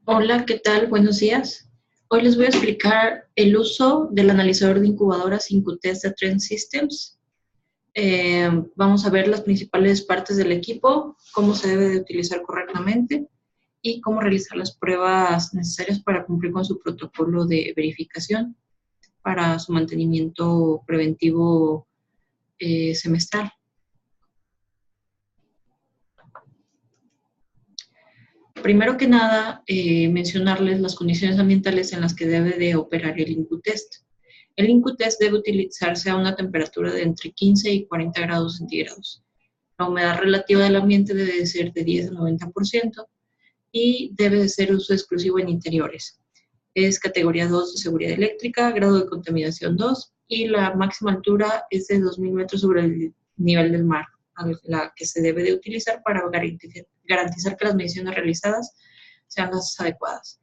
Hola, ¿qué tal? Buenos días. Hoy les voy a explicar el uso del analizador de incubadoras IncuTest de Trend Systems. Vamos a ver las principales partes del equipo, cómo se debe de utilizar correctamente y cómo realizar las pruebas necesarias para cumplir con su protocolo de verificación para su mantenimiento preventivo semestral. Primero que nada, mencionarles las condiciones ambientales en las que debe de operar el IncuTest. El IncuTest debe utilizarse a una temperatura de entre 15 y 40 grados centígrados. La humedad relativa del ambiente debe de ser de 10 a 90% y debe de ser uso exclusivo en interiores. Es categoría 2 de seguridad eléctrica, grado de contaminación 2 y la máxima altura es de 2.000 metros sobre el nivel del mar, la que se debe de utilizar para garantizar que las mediciones realizadas sean las adecuadas.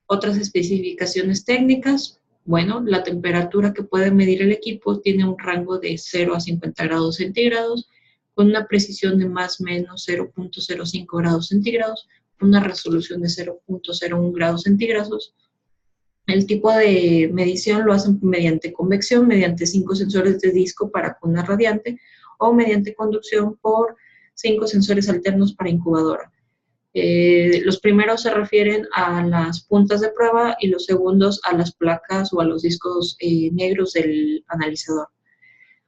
Otras especificaines técnicas, bueno, la temperatura que puede medir el equipo tiene un rango de 0 a 50 grados centígrados, con una precisión de más o menos 0.05 grados centígrados, una resolución de 0.01 grados centígrados. El tipo de medición lo hacen mediante convección, mediante 5 sensores de disco para cuna radiante o mediante conducción por 5 sensores alternos para incubadora. Los primeros se refieren a las puntas de prueba y los segundos a las placas o a los discos negros del analizador.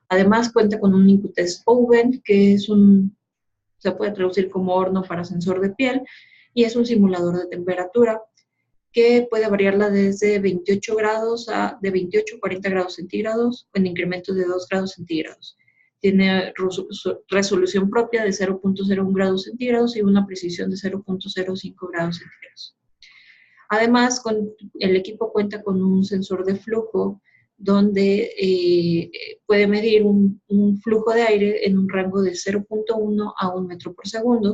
Además cuenta con un IncuTest Oven, que se puede traducir como horno para sensor de piel, y es un simulador de temperatura que puede variarla desde 28 grados de 28 a 40 grados centígrados, con incrementos de 2 grados centígrados. Tiene resolución propia de 0.01 grados centígrados y una precisión de 0.05 grados centígrados. Además, el equipo cuenta con un sensor de flujo donde puede medir un flujo de aire en un rango de 0.1 a 1 metro por segundo,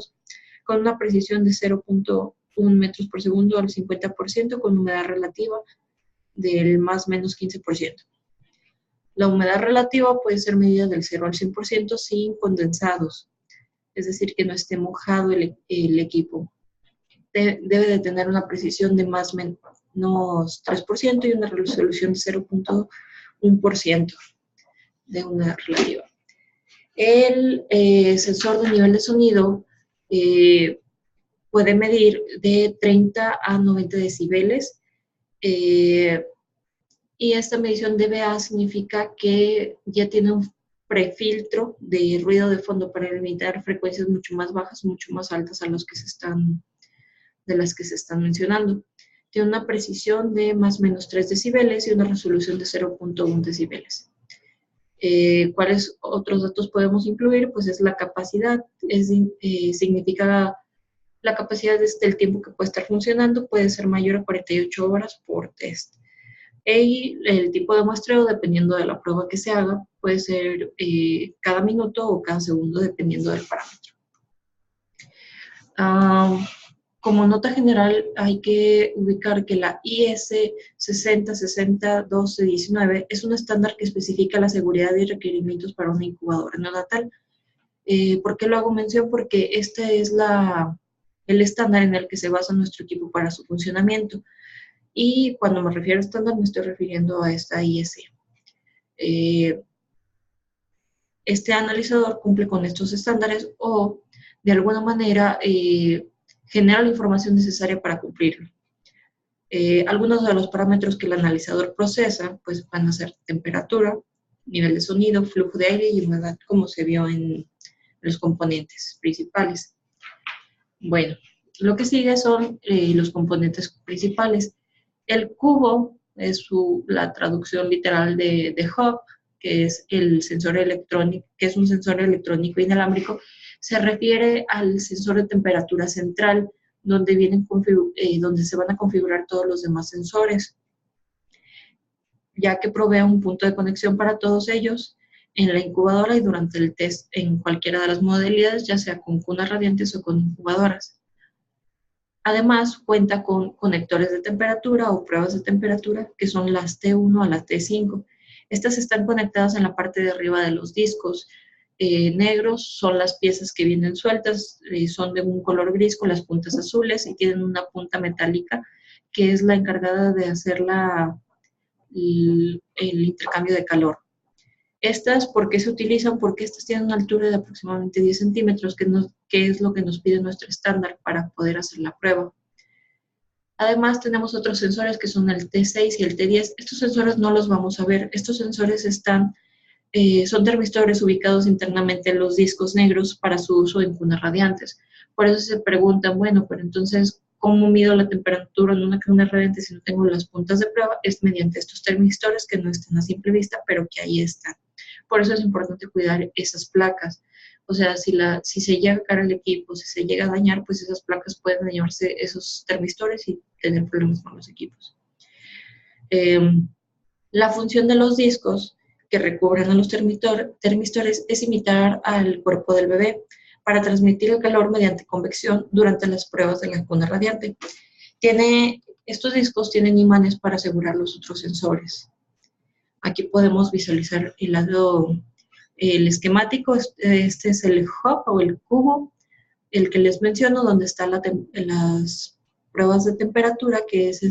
con una precisión de 0.1 metros por segundo al 50%, con humedad relativa del más o menos 15%. La humedad relativa puede ser medida del 0 al 100% sin condensados, es decir, que no esté mojado el equipo. Debe de tener una precisión de más o menos 3% y una resolución de 0.1% de humedad relativa. El sensor de nivel de sonido puede medir de 30 a 90 decibeles y esta medición DBA significa que ya tiene un prefiltro de ruido de fondo para limitar frecuencias mucho más bajas, mucho más altas a las que se están mencionando. Tiene una precisión de más o menos 3 decibeles y una resolución de 0.1 decibeles. ¿Cuáles otros datos podemos incluir? Pues es la capacidad, significa la capacidad del tiempo que puede estar funcionando, puede ser mayor a 48 horas por test. Y el tipo de muestreo, dependiendo de la prueba que se haga, puede ser cada minuto o cada segundo, dependiendo del parámetro. Como nota general, hay que ubicar que la IS 6060-1219 es un estándar que especifica la seguridad y requerimientos para una incubadora neonatal. ¿Por qué lo hago mención? Porque este es el estándar en el que se basa nuestro equipo para su funcionamiento. Y cuando me refiero a estándar, me estoy refiriendo a esta IS. Este analizador cumple con estos estándares o, de alguna manera, genera la información necesaria para cumplirlo. Algunos de los parámetros que el analizador procesa pues, van a ser temperatura, nivel de sonido, flujo de aire y humedad, como se vio en los componentes principales. Bueno, lo que sigue son los componentes principales. El cubo es la traducción literal de hub, que es el sensor electrónico, que es un sensor electrónico inalámbrico. Se refiere al sensor de temperatura central, donde se van a configurar todos los demás sensores, ya que provee un punto de conexión para todos ellos en la incubadora y durante el test en cualquiera de las modalidades, ya sea con cunas radiantes o con incubadoras. Además, cuenta con conectores de temperatura o pruebas de temperatura, que son las T1 a las T5. Estas están conectadas en la parte de arriba de los discos negros son las piezas que vienen sueltas, son de un color gris con las puntas azules y tienen una punta metálica que es la encargada de hacer el intercambio de calor. Estas, ¿por qué se utilizan? Porque estas tienen una altura de aproximadamente 10 centímetros, que es lo que nos pide nuestro estándar para poder hacer la prueba. Además, tenemos otros sensores que son el T6 y el T10. Estos sensores no los vamos a ver. Estos sensores son termistores ubicados internamente en los discos negros para su uso en cunas radiantes. Por eso se preguntan, bueno, pero entonces, ¿cómo mido la temperatura en una cuna radiante si no tengo las puntas de prueba? Es mediante estos termistores que no están a simple vista, pero que ahí están. Por eso es importante cuidar esas placas. O sea, si se llega a caer el equipo, si se llega a dañar, pues esas placas pueden dañarse esos termistores y tener problemas con los equipos. La función de los discos que recubren a los termistores es imitar al cuerpo del bebé para transmitir el calor mediante convección durante las pruebas de la cuna radiante. Estos discos tienen imanes para asegurar los otros sensores. Aquí podemos visualizar el esquemático. Este es el hub o el cubo, el que les menciono, donde están las pruebas de temperatura, que es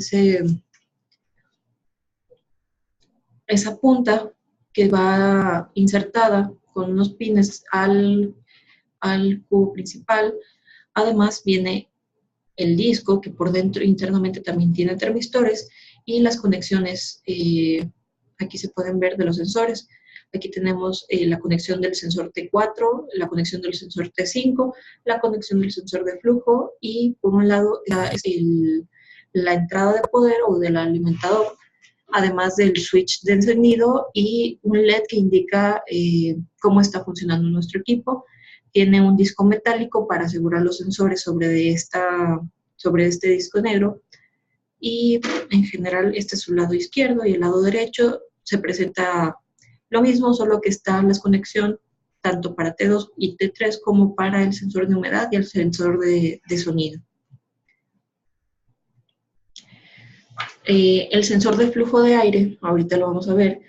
esa punta que va insertada con unos pines al cubo principal. Además viene el disco, que por dentro internamente también tiene termistores, y las conexiones, aquí se pueden ver, de los sensores. Aquí tenemos la conexión del sensor T4, la conexión del sensor T5, la conexión del sensor de flujo, y por un lado la entrada de poder o del alimentador, además del switch de encendido y un LED que indica cómo está funcionando nuestro equipo. Tiene un disco metálico para asegurar los sensores sobre este disco negro, y en general este es su lado izquierdo, y el lado derecho se presenta lo mismo, solo que está la conexión tanto para T2 y T3 como para el sensor de humedad y el sensor de sonido. El sensor de flujo de aire, ahorita lo vamos a ver,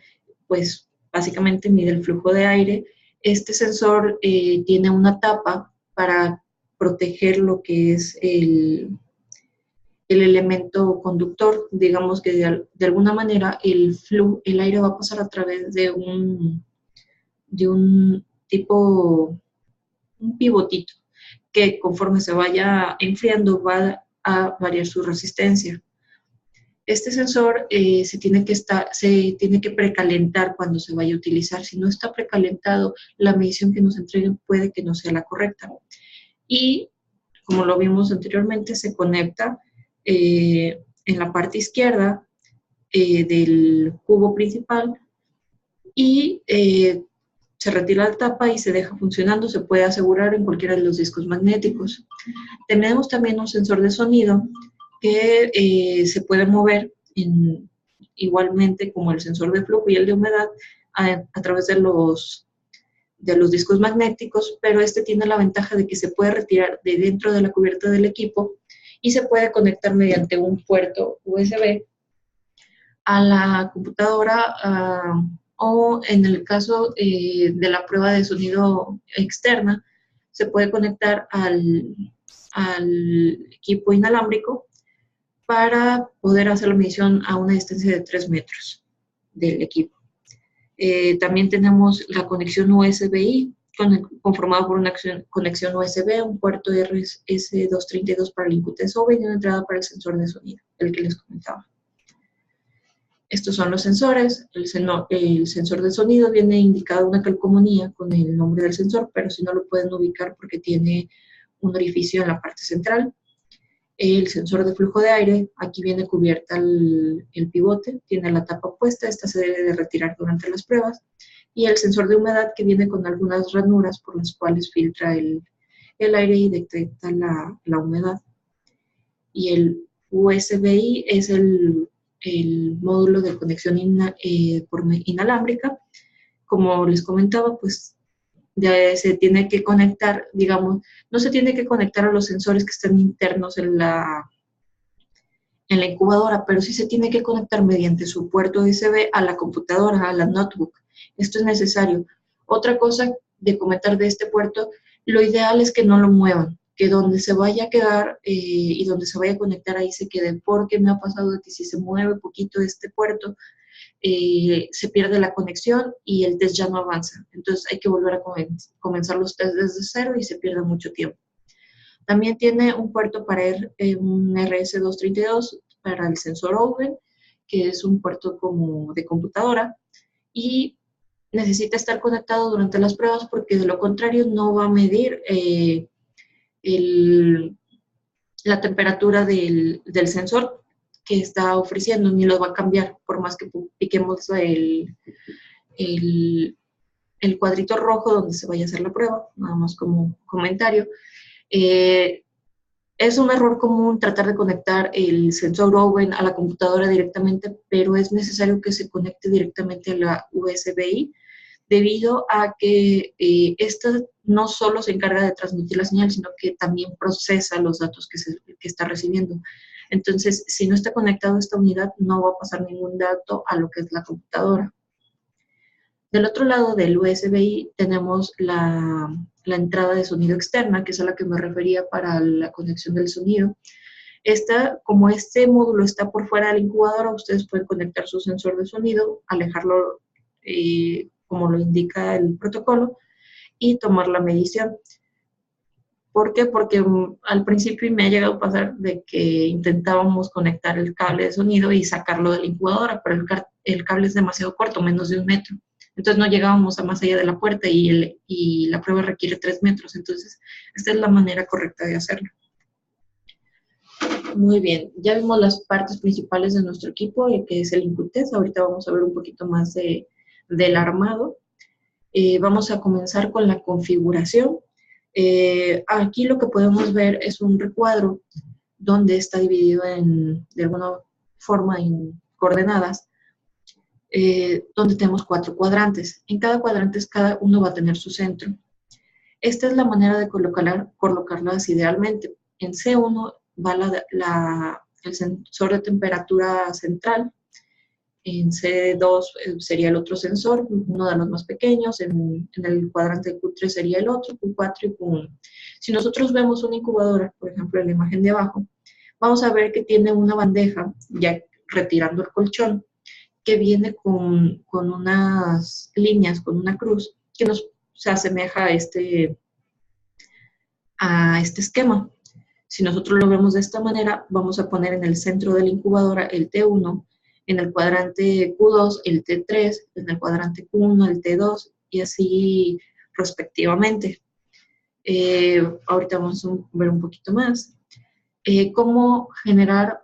pues básicamente mide el flujo de aire. Este sensor tiene una tapa para proteger lo que es el elemento conductor. Digamos que de alguna manera el aire va a pasar a través de un pivotito, que conforme se vaya enfriando va a variar su resistencia. Este sensor se tiene que precalentar cuando se vaya a utilizar. Si no está precalentado, la medición que nos entreguen puede que no sea la correcta. Y, como lo vimos anteriormente, se conecta en la parte izquierda del cubo principal, y se retira la tapa y se deja funcionando. Se puede asegurar en cualquiera de los discos magnéticos. Tenemos también un sensor de sonido que se puede mover igualmente como el sensor de flujo y el de humedad a través de los discos magnéticos, pero este tiene la ventaja de que se puede retirar de dentro de la cubierta del equipo y se puede conectar mediante un puerto USB a la computadora, o en el caso de la prueba de sonido externa, se puede conectar al equipo inalámbrico para poder hacer la medición a una distancia de 3 metros del equipo. También tenemos la conexión USB-I, conformada por una conexión USB, un puerto RS232 para el InQtest OV y una entrada para el sensor de sonido, el que les comentaba. Estos son los sensores. El sensor de sonido viene indicado una calcomanía con el nombre del sensor, pero si no lo pueden ubicar porque tiene un orificio en la parte central. El sensor de flujo de aire, aquí viene cubierta el pivote, tiene la tapa puesta, esta se debe de retirar durante las pruebas. Y el sensor de humedad, que viene con algunas ranuras por las cuales filtra el aire y detecta la humedad. Y el USB-I es el módulo de conexión inalámbrica. Como les comentaba, pues ya se tiene que conectar, digamos, no se tiene que conectar a los sensores que están internos en la incubadora, pero sí se tiene que conectar mediante su puerto USB a la computadora, a la notebook. Esto es necesario. Otra cosa comentar de este puerto, lo ideal es que no lo muevan, que donde se vaya a quedar y donde se vaya a conectar ahí se quede, porque me ha pasado de que si se mueve poquito este puerto, se pierde la conexión y el test ya no avanza. Entonces hay que volver a comenzar los tests desde cero y se pierde mucho tiempo. También tiene un puerto para un RS-232 para el sensor Open, que es un puerto como de computadora, y necesita estar conectado durante las pruebas porque de lo contrario no va a medir la temperatura del sensor que está ofreciendo, ni lo va a cambiar por más que piquemos el, el cuadrito rojo donde se vaya a hacer la prueba, nada más como comentario. Es un error común tratar de conectar el sensor Owen a la computadora directamente, pero es necesario que se conecte directamente a la USB-I, debido a que esta no solo se encarga de transmitir la señal, sino que también procesa los datos que está recibiendo. Entonces, si no está conectado a esta unidad, no va a pasar ningún dato a lo que es la computadora. Del otro lado del USB-I tenemos la entrada de sonido externa, que es a la que me refería para la conexión del sonido. Como este módulo está por fuera de la incubadora, ustedes pueden conectar su sensor de sonido, alejarlo como lo indica el protocolo y tomar la medición. ¿Por qué? Porque al principio me ha llegado a pasar de que intentábamos conectar el cable de sonido y sacarlo de la incubadora, pero el cable es demasiado corto, menos de 1 metro. Entonces no llegábamos a más allá de la puerta y la prueba requiere 3 metros. Entonces, esta es la manera correcta de hacerlo. Muy bien, ya vimos las partes principales de nuestro equipo, que es el IncuTest. Ahorita vamos a ver un poquito más del armado. Vamos a comenzar con la configuración. Aquí lo que podemos ver es un recuadro donde está dividido de alguna forma en coordenadas, donde tenemos 4 cuadrantes. En cada cuadrante cada uno va a tener su centro. Esta es la manera de colocarlas idealmente. En C1 va el sensor de temperatura central. En C2 sería el otro sensor, uno de los más pequeños. En el cuadrante Q3 sería el otro, Q4 y Q1. Si nosotros vemos una incubadora, por ejemplo, en la imagen de abajo, vamos a ver que tiene una bandeja, ya retirando el colchón, que viene con unas líneas, con una cruz, que se asemeja a este esquema. Si nosotros lo vemos de esta manera, vamos a poner en el centro de la incubadora el T1, en el cuadrante Q2 el T3, en el cuadrante Q1 el T2 y así respectivamente. Ahorita vamos a ver un poquito más. Cómo generar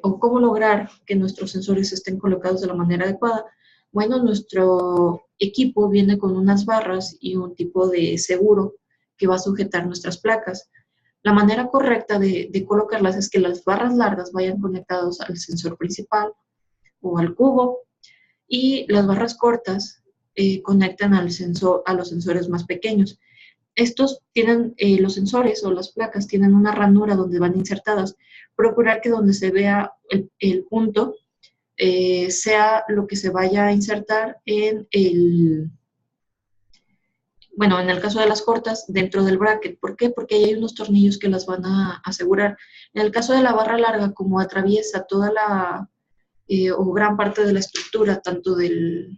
cómo lograr que nuestros sensores estén colocados de la manera adecuada. Bueno, nuestro equipo viene con unas barras y un tipo de seguro que va a sujetar nuestras placas. La manera correcta de colocarlas es que las barras largas vayan conectadas al sensor principal o al cubo y las barras cortas conectan a los sensores más pequeños. Estos tienen, los sensores o las placas tienen una ranura donde van insertadas. Procurar que donde se vea el punto sea lo que se vaya a insertar en el caso de las cortas, dentro del bracket. ¿Por qué? Porque ahí hay unos tornillos que las van a asegurar. En el caso de la barra larga, como atraviesa toda o gran parte de la estructura, tanto del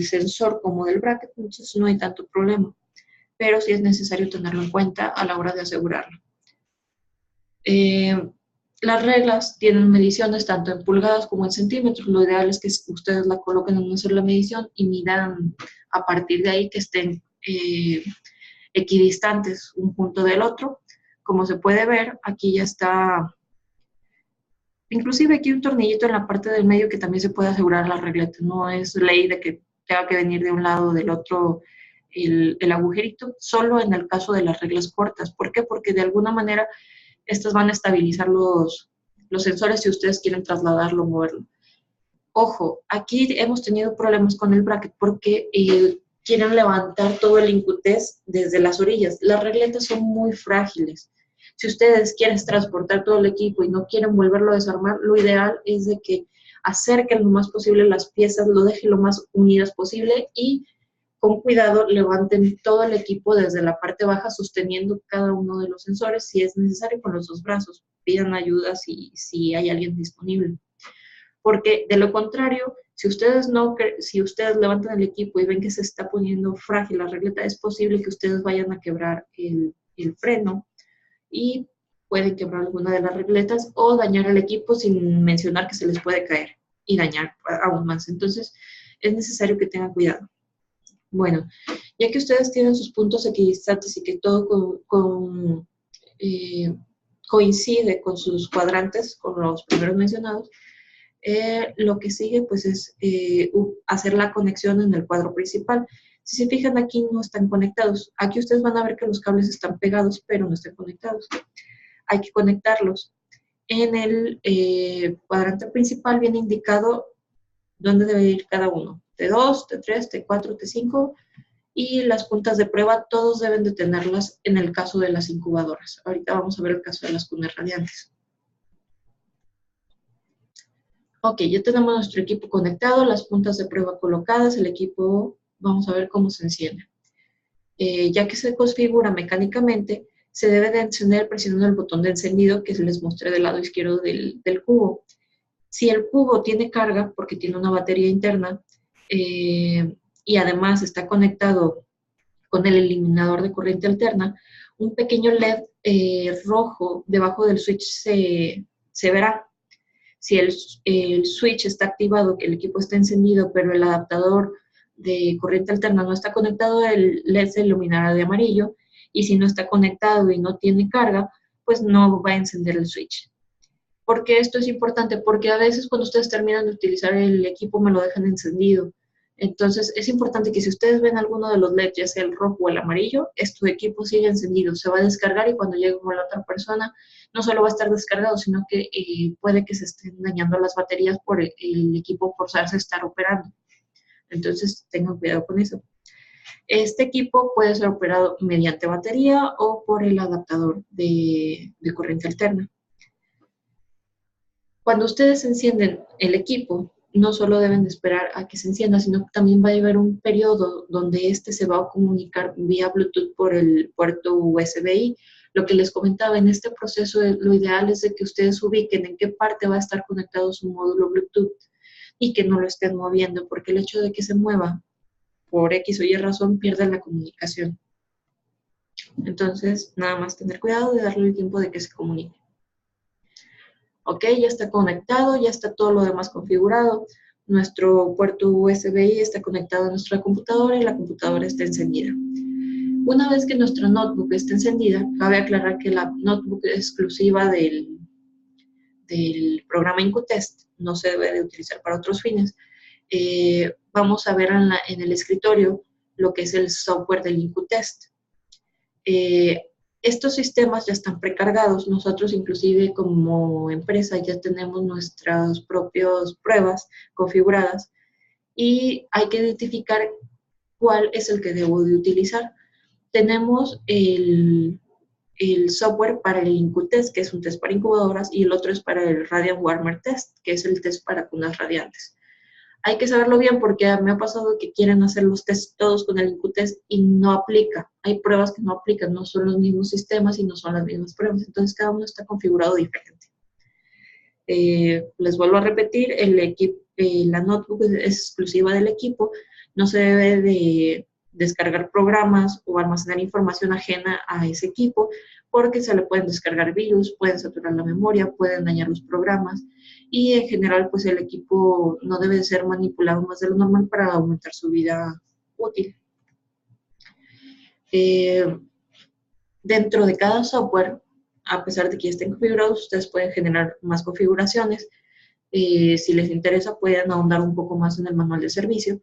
sensor como del bracket, entonces no hay tanto problema. Pero sí es necesario tenerlo en cuenta a la hora de asegurarlo. Las reglas tienen mediciones tanto en pulgadas como en centímetros. Lo ideal es que ustedes la coloquen en una sola medición y midan a partir de ahí que estén equidistantes un punto del otro. Como se puede ver, aquí ya está, inclusive aquí un tornillito en la parte del medio que también se puede asegurar la regleta. No es ley de que tenga que venir de un lado o del otro el agujerito, solo en el caso de las reglas cortas. ¿Por qué? Porque de alguna manera estas van a estabilizar los sensores si ustedes quieren trasladarlo o moverlo. Ojo, aquí hemos tenido problemas con el bracket porque quieren levantar todo el IncuTest desde las orillas. Las regletas son muy frágiles. Si ustedes quieren transportar todo el equipo y no quieren volverlo a desarmar, lo ideal es de que acerquen lo más posible las piezas, lo dejen lo más unidas posible y con cuidado levanten todo el equipo desde la parte baja sosteniendo cada uno de los sensores, si es necesario con los dos brazos. Pidan ayuda si hay alguien disponible. Porque de lo contrario, si ustedes levantan el equipo y ven que se está poniendo frágil la regleta, es posible que ustedes vayan a quebrar el freno y pueden quebrar alguna de las regletas o dañar el equipo sin mencionar que se les puede caer y dañar aún más. Entonces, es necesario que tengan cuidado. Bueno, ya que ustedes tienen sus puntos equidistantes y que todo coincide con sus cuadrantes, con los primeros mencionados, lo que sigue pues es hacer la conexión en el cuadro principal. Si se fijan, aquí no están conectados. Aquí ustedes van a ver que los cables están pegados, pero no están conectados. Hay que conectarlos. En el cuadrante principal viene indicado dónde debe ir cada uno. T2, T3, T4, T5 y las puntas de prueba todos deben de tenerlas en el caso de las incubadoras. Ahorita vamos a ver el caso de las cunas radiantes. Ok, ya tenemos nuestro equipo conectado, las puntas de prueba colocadas, el equipo, vamos a ver cómo se enciende. Ya que se configura mecánicamente, se debe de encender presionando el botón de encendido que les mostré del lado izquierdo del cubo. Si el cubo tiene carga, porque tiene una batería interna, y además está conectado con el eliminador de corriente alterna, un pequeño LED rojo debajo del switch se verá. Si el switch está activado, que el equipo está encendido, pero el adaptador de corriente alterna no está conectado, el LED se iluminará de amarillo, y si no está conectado y no tiene carga, pues no va a encender el switch. ¿Por qué esto es importante? Porque a veces cuando ustedes terminan de utilizar el equipo me lo dejan encendido. Entonces es importante que si ustedes ven alguno de los LEDs, ya sea el rojo o el amarillo, tu equipo sigue encendido, se va a descargar y cuando llegue con la otra persona no solo va a estar descargado, sino que puede que se estén dañando las baterías por el equipo forzarse a estar operando. Entonces tengan cuidado con eso. Este equipo puede ser operado mediante batería o por el adaptador de corriente alterna. Cuando ustedes encienden el equipo, no solo deben de esperar a que se encienda, sino que también va a haber un periodo donde se va a comunicar vía Bluetooth por el puerto USB-I. Lo que les comentaba, en este proceso lo ideal es de que ustedes ubiquen en qué parte va a estar conectado su módulo Bluetooth y que no lo estén moviendo, porque el hecho de que se mueva por X o Y razón pierde la comunicación. Entonces, nada más tener cuidado de darle el tiempo de que se comunique. Ok, ya está conectado, ya está todo lo demás configurado. Nuestro puerto USB-I está conectado a nuestra computadora y la computadora está encendida. Una vez que nuestra notebook está encendida, cabe aclarar que la notebook es exclusiva del programa IncuTest, no se debe de utilizar para otros fines. Vamos a ver en el escritorio lo que es el software del IncuTest. Estos sistemas ya están precargados. Nosotros inclusive como empresa ya tenemos nuestras propias pruebas configuradas y hay que identificar cuál es el que debo de utilizar. Tenemos el software para el IncuTest, que es un test para incubadoras, y el otro es para el Radiant Warmer Test, que es el test para cunas radiantes. Hay que saberlo bien porque me ha pasado que quieren hacer los tests todos con el IncuTest y no aplica. Hay pruebas que no aplican, no son los mismos sistemas y no son las mismas pruebas. Entonces, cada uno está configurado diferente. Les vuelvo a repetir, la notebook es exclusiva del equipo. No se debe de descargar programas o almacenar información ajena a ese equipo porque se le pueden descargar virus, pueden saturar la memoria, pueden dañar los programas y en general pues el equipo no debe ser manipulado más de lo normal para aumentar su vida útil. Dentro de cada software, a pesar de que ya estén configurados, ustedes pueden generar más configuraciones. Si les interesa pueden ahondar un poco más en el manual de servicio.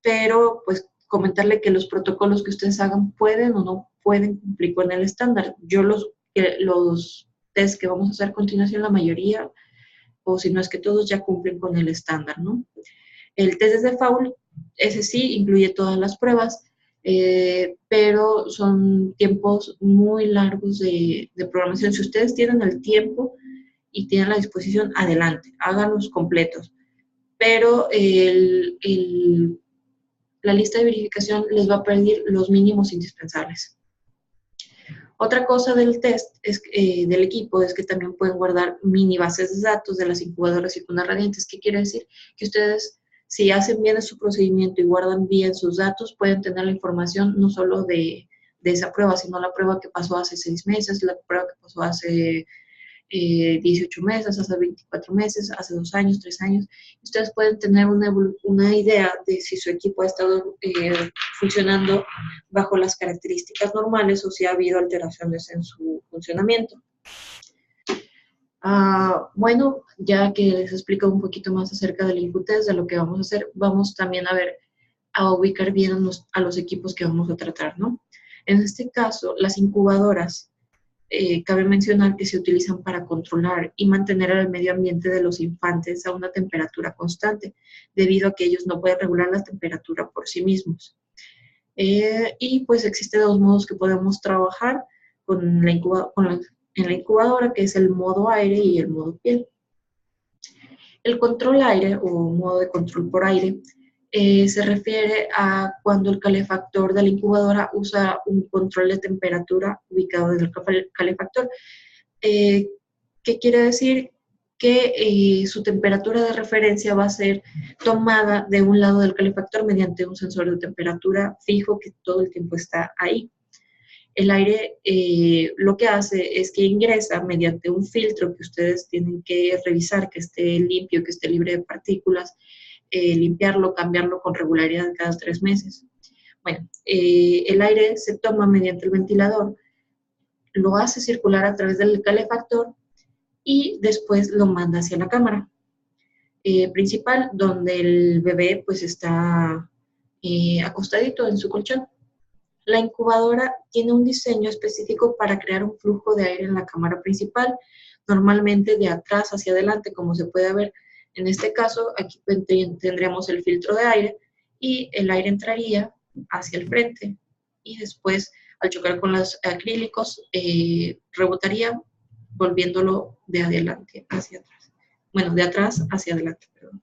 Pero pues comentarle que los protocolos que ustedes hagan pueden o no pueden cumplir con el estándar. Yo los test que vamos a hacer a continuación, la mayoría, o si no es que todos ya cumplen con el estándar, ¿no? El test de default, ese sí, incluye todas las pruebas, pero son tiempos muy largos de programación. Si ustedes tienen el tiempo y tienen la disposición, adelante, háganlos completos. Pero la lista de verificación les va a pedir los mínimos indispensables. Otra cosa del test del equipo es que también pueden guardar mini bases de datos de las incubadoras y cunas radiantes. ¿Qué quiere decir? Que ustedes, si hacen bien su procedimiento y guardan bien sus datos, pueden tener la información no solo de esa prueba, sino la prueba que pasó hace 6 meses, la prueba que pasó hace 18 meses, hace 24 meses, hace 2 años, 3 años. Ustedes pueden tener una idea de si su equipo ha estado funcionando bajo las características normales o si ha habido alteraciones en su funcionamiento. Bueno, ya que les explico un poquito más acerca del IncuTest, de lo que vamos a hacer, vamos también a ubicar bien a los equipos que vamos a tratar, ¿no? En este caso, las incubadoras, cabe mencionar que se utilizan para controlar y mantener el medio ambiente de los infantes a una temperatura constante, debido a que ellos no pueden regular la temperatura por sí mismos. Y pues existen 2 modos que podemos trabajar en la incubadora, que es el modo aire y el modo piel. El control aire o modo de control por aire se refiere a cuando el calefactor de la incubadora usa un control de temperatura ubicado en el calefactor. ¿Qué quiere decir? Que su temperatura de referencia va a ser tomada de un lado del calefactor mediante un sensor de temperatura fijo que todo el tiempo está ahí. El aire lo que hace es que ingresa mediante un filtro que ustedes tienen que revisar, que esté limpio, que esté libre de partículas, limpiarlo, cambiarlo con regularidad cada 3 meses. Bueno, el aire se toma mediante el ventilador, lo hace circular a través del calefactor y después lo manda hacia la cámara principal, donde el bebé pues está acostadito en su colchón. La incubadora tiene un diseño específico para crear un flujo de aire en la cámara principal, normalmente de atrás hacia adelante, como se puede ver. En este caso, aquí tendríamos el filtro de aire y el aire entraría hacia el frente y después, al chocar con los acrílicos, rebotaría volviéndolo de adelante hacia atrás. Bueno, de atrás hacia adelante, perdón.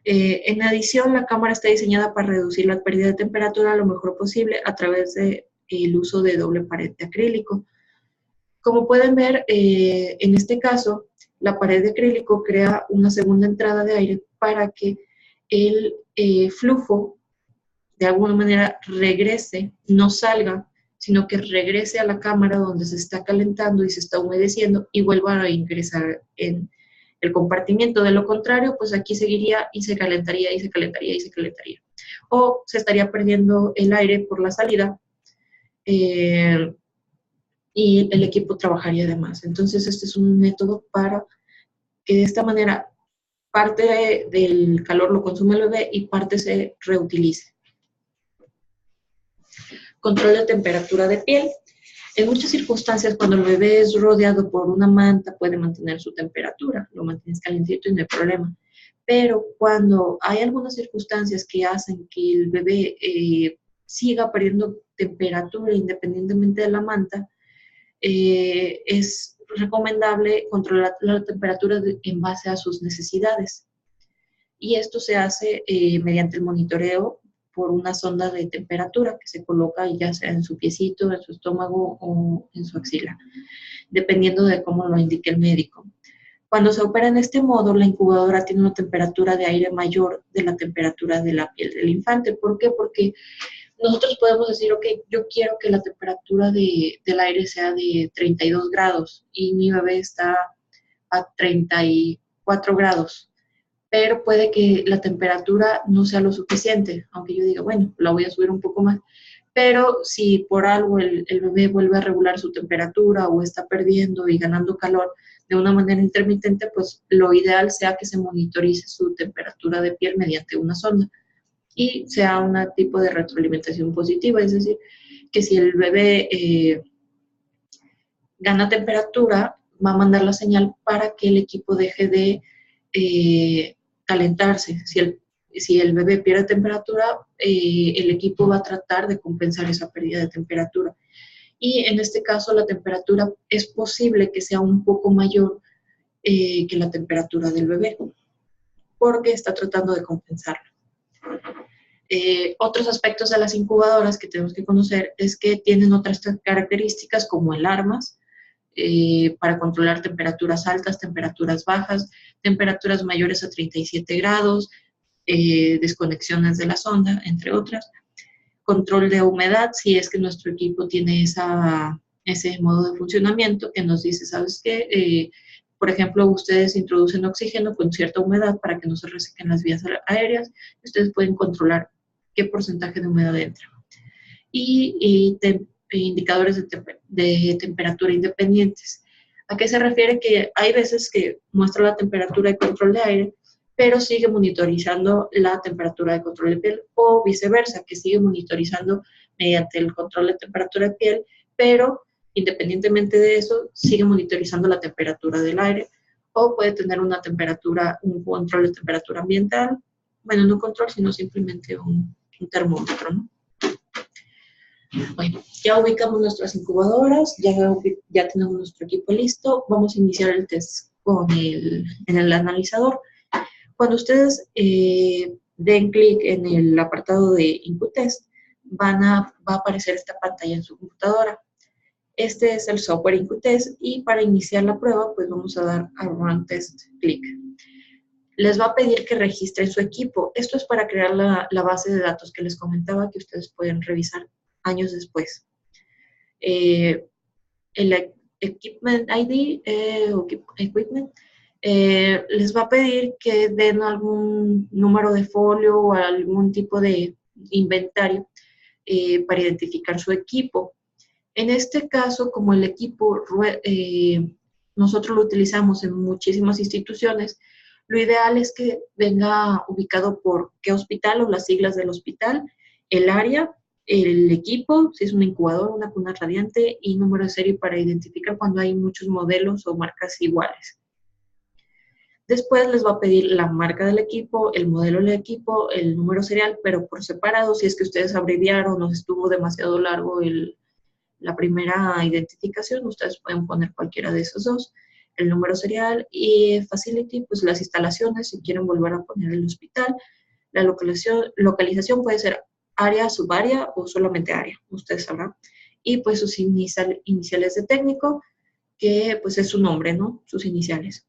En adición, la cámara está diseñada para reducir la pérdida de temperatura lo mejor posible a través del uso de doble pared de acrílico. Como pueden ver, en este caso, la pared de acrílico crea una segunda entrada de aire para que el flujo de alguna manera regrese, no salga, sino que regrese a la cámara donde se está calentando y se está humedeciendo y vuelva a ingresar en el compartimiento. De lo contrario, pues aquí seguiría y se calentaría y se calentaría y se calentaría. O se estaría perdiendo el aire por la salida y el equipo trabajaría de más. Entonces, este es un método para que de esta manera parte del calor lo consume el bebé y parte se reutilice. Control de temperatura de piel. En muchas circunstancias, cuando el bebé es rodeado por una manta, puede mantener su temperatura, lo mantienes calientito y no hay problema. Pero cuando hay algunas circunstancias que hacen que el bebé siga perdiendo temperatura independientemente de la manta, es recomendable controlar la temperatura en base a sus necesidades. Y esto se hace mediante el monitoreo por una sonda de temperatura que se coloca ya sea en su piecito, en su estómago o en su axila, dependiendo de cómo lo indique el médico. Cuando se opera en este modo, la incubadora tiene una temperatura de aire mayor de la temperatura de la piel del infante. ¿Por qué? Porque nosotros podemos decir, ok, yo quiero que la temperatura del aire sea de 32 grados y mi bebé está a 34 grados. Pero puede que la temperatura no sea lo suficiente, aunque yo diga, bueno, la voy a subir un poco más. Pero si por algo el bebé vuelve a regular su temperatura o está perdiendo y ganando calor de una manera intermitente, pues lo ideal sea que se monitorice su temperatura de piel mediante una sonda y sea un tipo de retroalimentación positiva, es decir, que si el bebé gana temperatura, va a mandar la señal para que el equipo deje de calentarse. Si el bebé pierde temperatura, el equipo va a tratar de compensar esa pérdida de temperatura. Y en este caso la temperatura es posible que sea un poco mayor que la temperatura del bebé, porque está tratando de compensarla. Otros aspectos de las incubadoras que tenemos que conocer es que tienen otras características como alarmas para controlar temperaturas altas, temperaturas bajas, temperaturas mayores a 37 grados, desconexiones de la sonda, entre otras. Control de humedad, si es que nuestro equipo tiene ese modo de funcionamiento que nos dice, ¿sabes qué? Por ejemplo, ustedes introducen oxígeno con cierta humedad para que no se resequen las vías aéreas. Ustedes pueden controlar qué porcentaje de humedad entra. Y indicadores de temperatura independientes. ¿A qué se refiere? Que hay veces que muestra la temperatura de control de aire, pero sigue monitorizando la temperatura de control de piel, o viceversa, que sigue monitorizando mediante el control de temperatura de piel, pero independientemente de eso, sigue monitorizando la temperatura del aire, o puede tener una temperatura, un control de temperatura ambiental, bueno, no un control, sino simplemente un termómetro, ¿no? Bueno, ya ubicamos nuestras incubadoras, ya tenemos nuestro equipo listo, vamos a iniciar el test en el analizador. Cuando ustedes den clic en el apartado de Input Test, va a aparecer esta pantalla en su computadora. Este es el software Input Test y para iniciar la prueba, pues vamos a dar a Run Test clic. Les va a pedir que registren su equipo. Esto es para crear la base de datos que les comentaba que ustedes pueden revisar años después. El Equipment ID o Equipment les va a pedir que den algún número de folio o algún tipo de inventario para identificar su equipo. En este caso, como el equipo nosotros lo utilizamos en muchísimas instituciones, lo ideal es que venga ubicado por qué hospital o las siglas del hospital, el área, el equipo, si es un incubador, una cuna radiante y número de serie para identificar cuando hay muchos modelos o marcas iguales. Después les va a pedir la marca del equipo, el modelo del equipo, el número serial, pero por separado, si es que ustedes abreviaron o estuvo demasiado largo la primera identificación, ustedes pueden poner cualquiera de esos dos, el número serial y facility, pues las instalaciones, si quieren volver a poner el hospital, la localización puede ser área, subárea o solamente área, ustedes sabrán, y pues sus iniciales de técnico, que pues es su nombre, ¿no? Sus iniciales.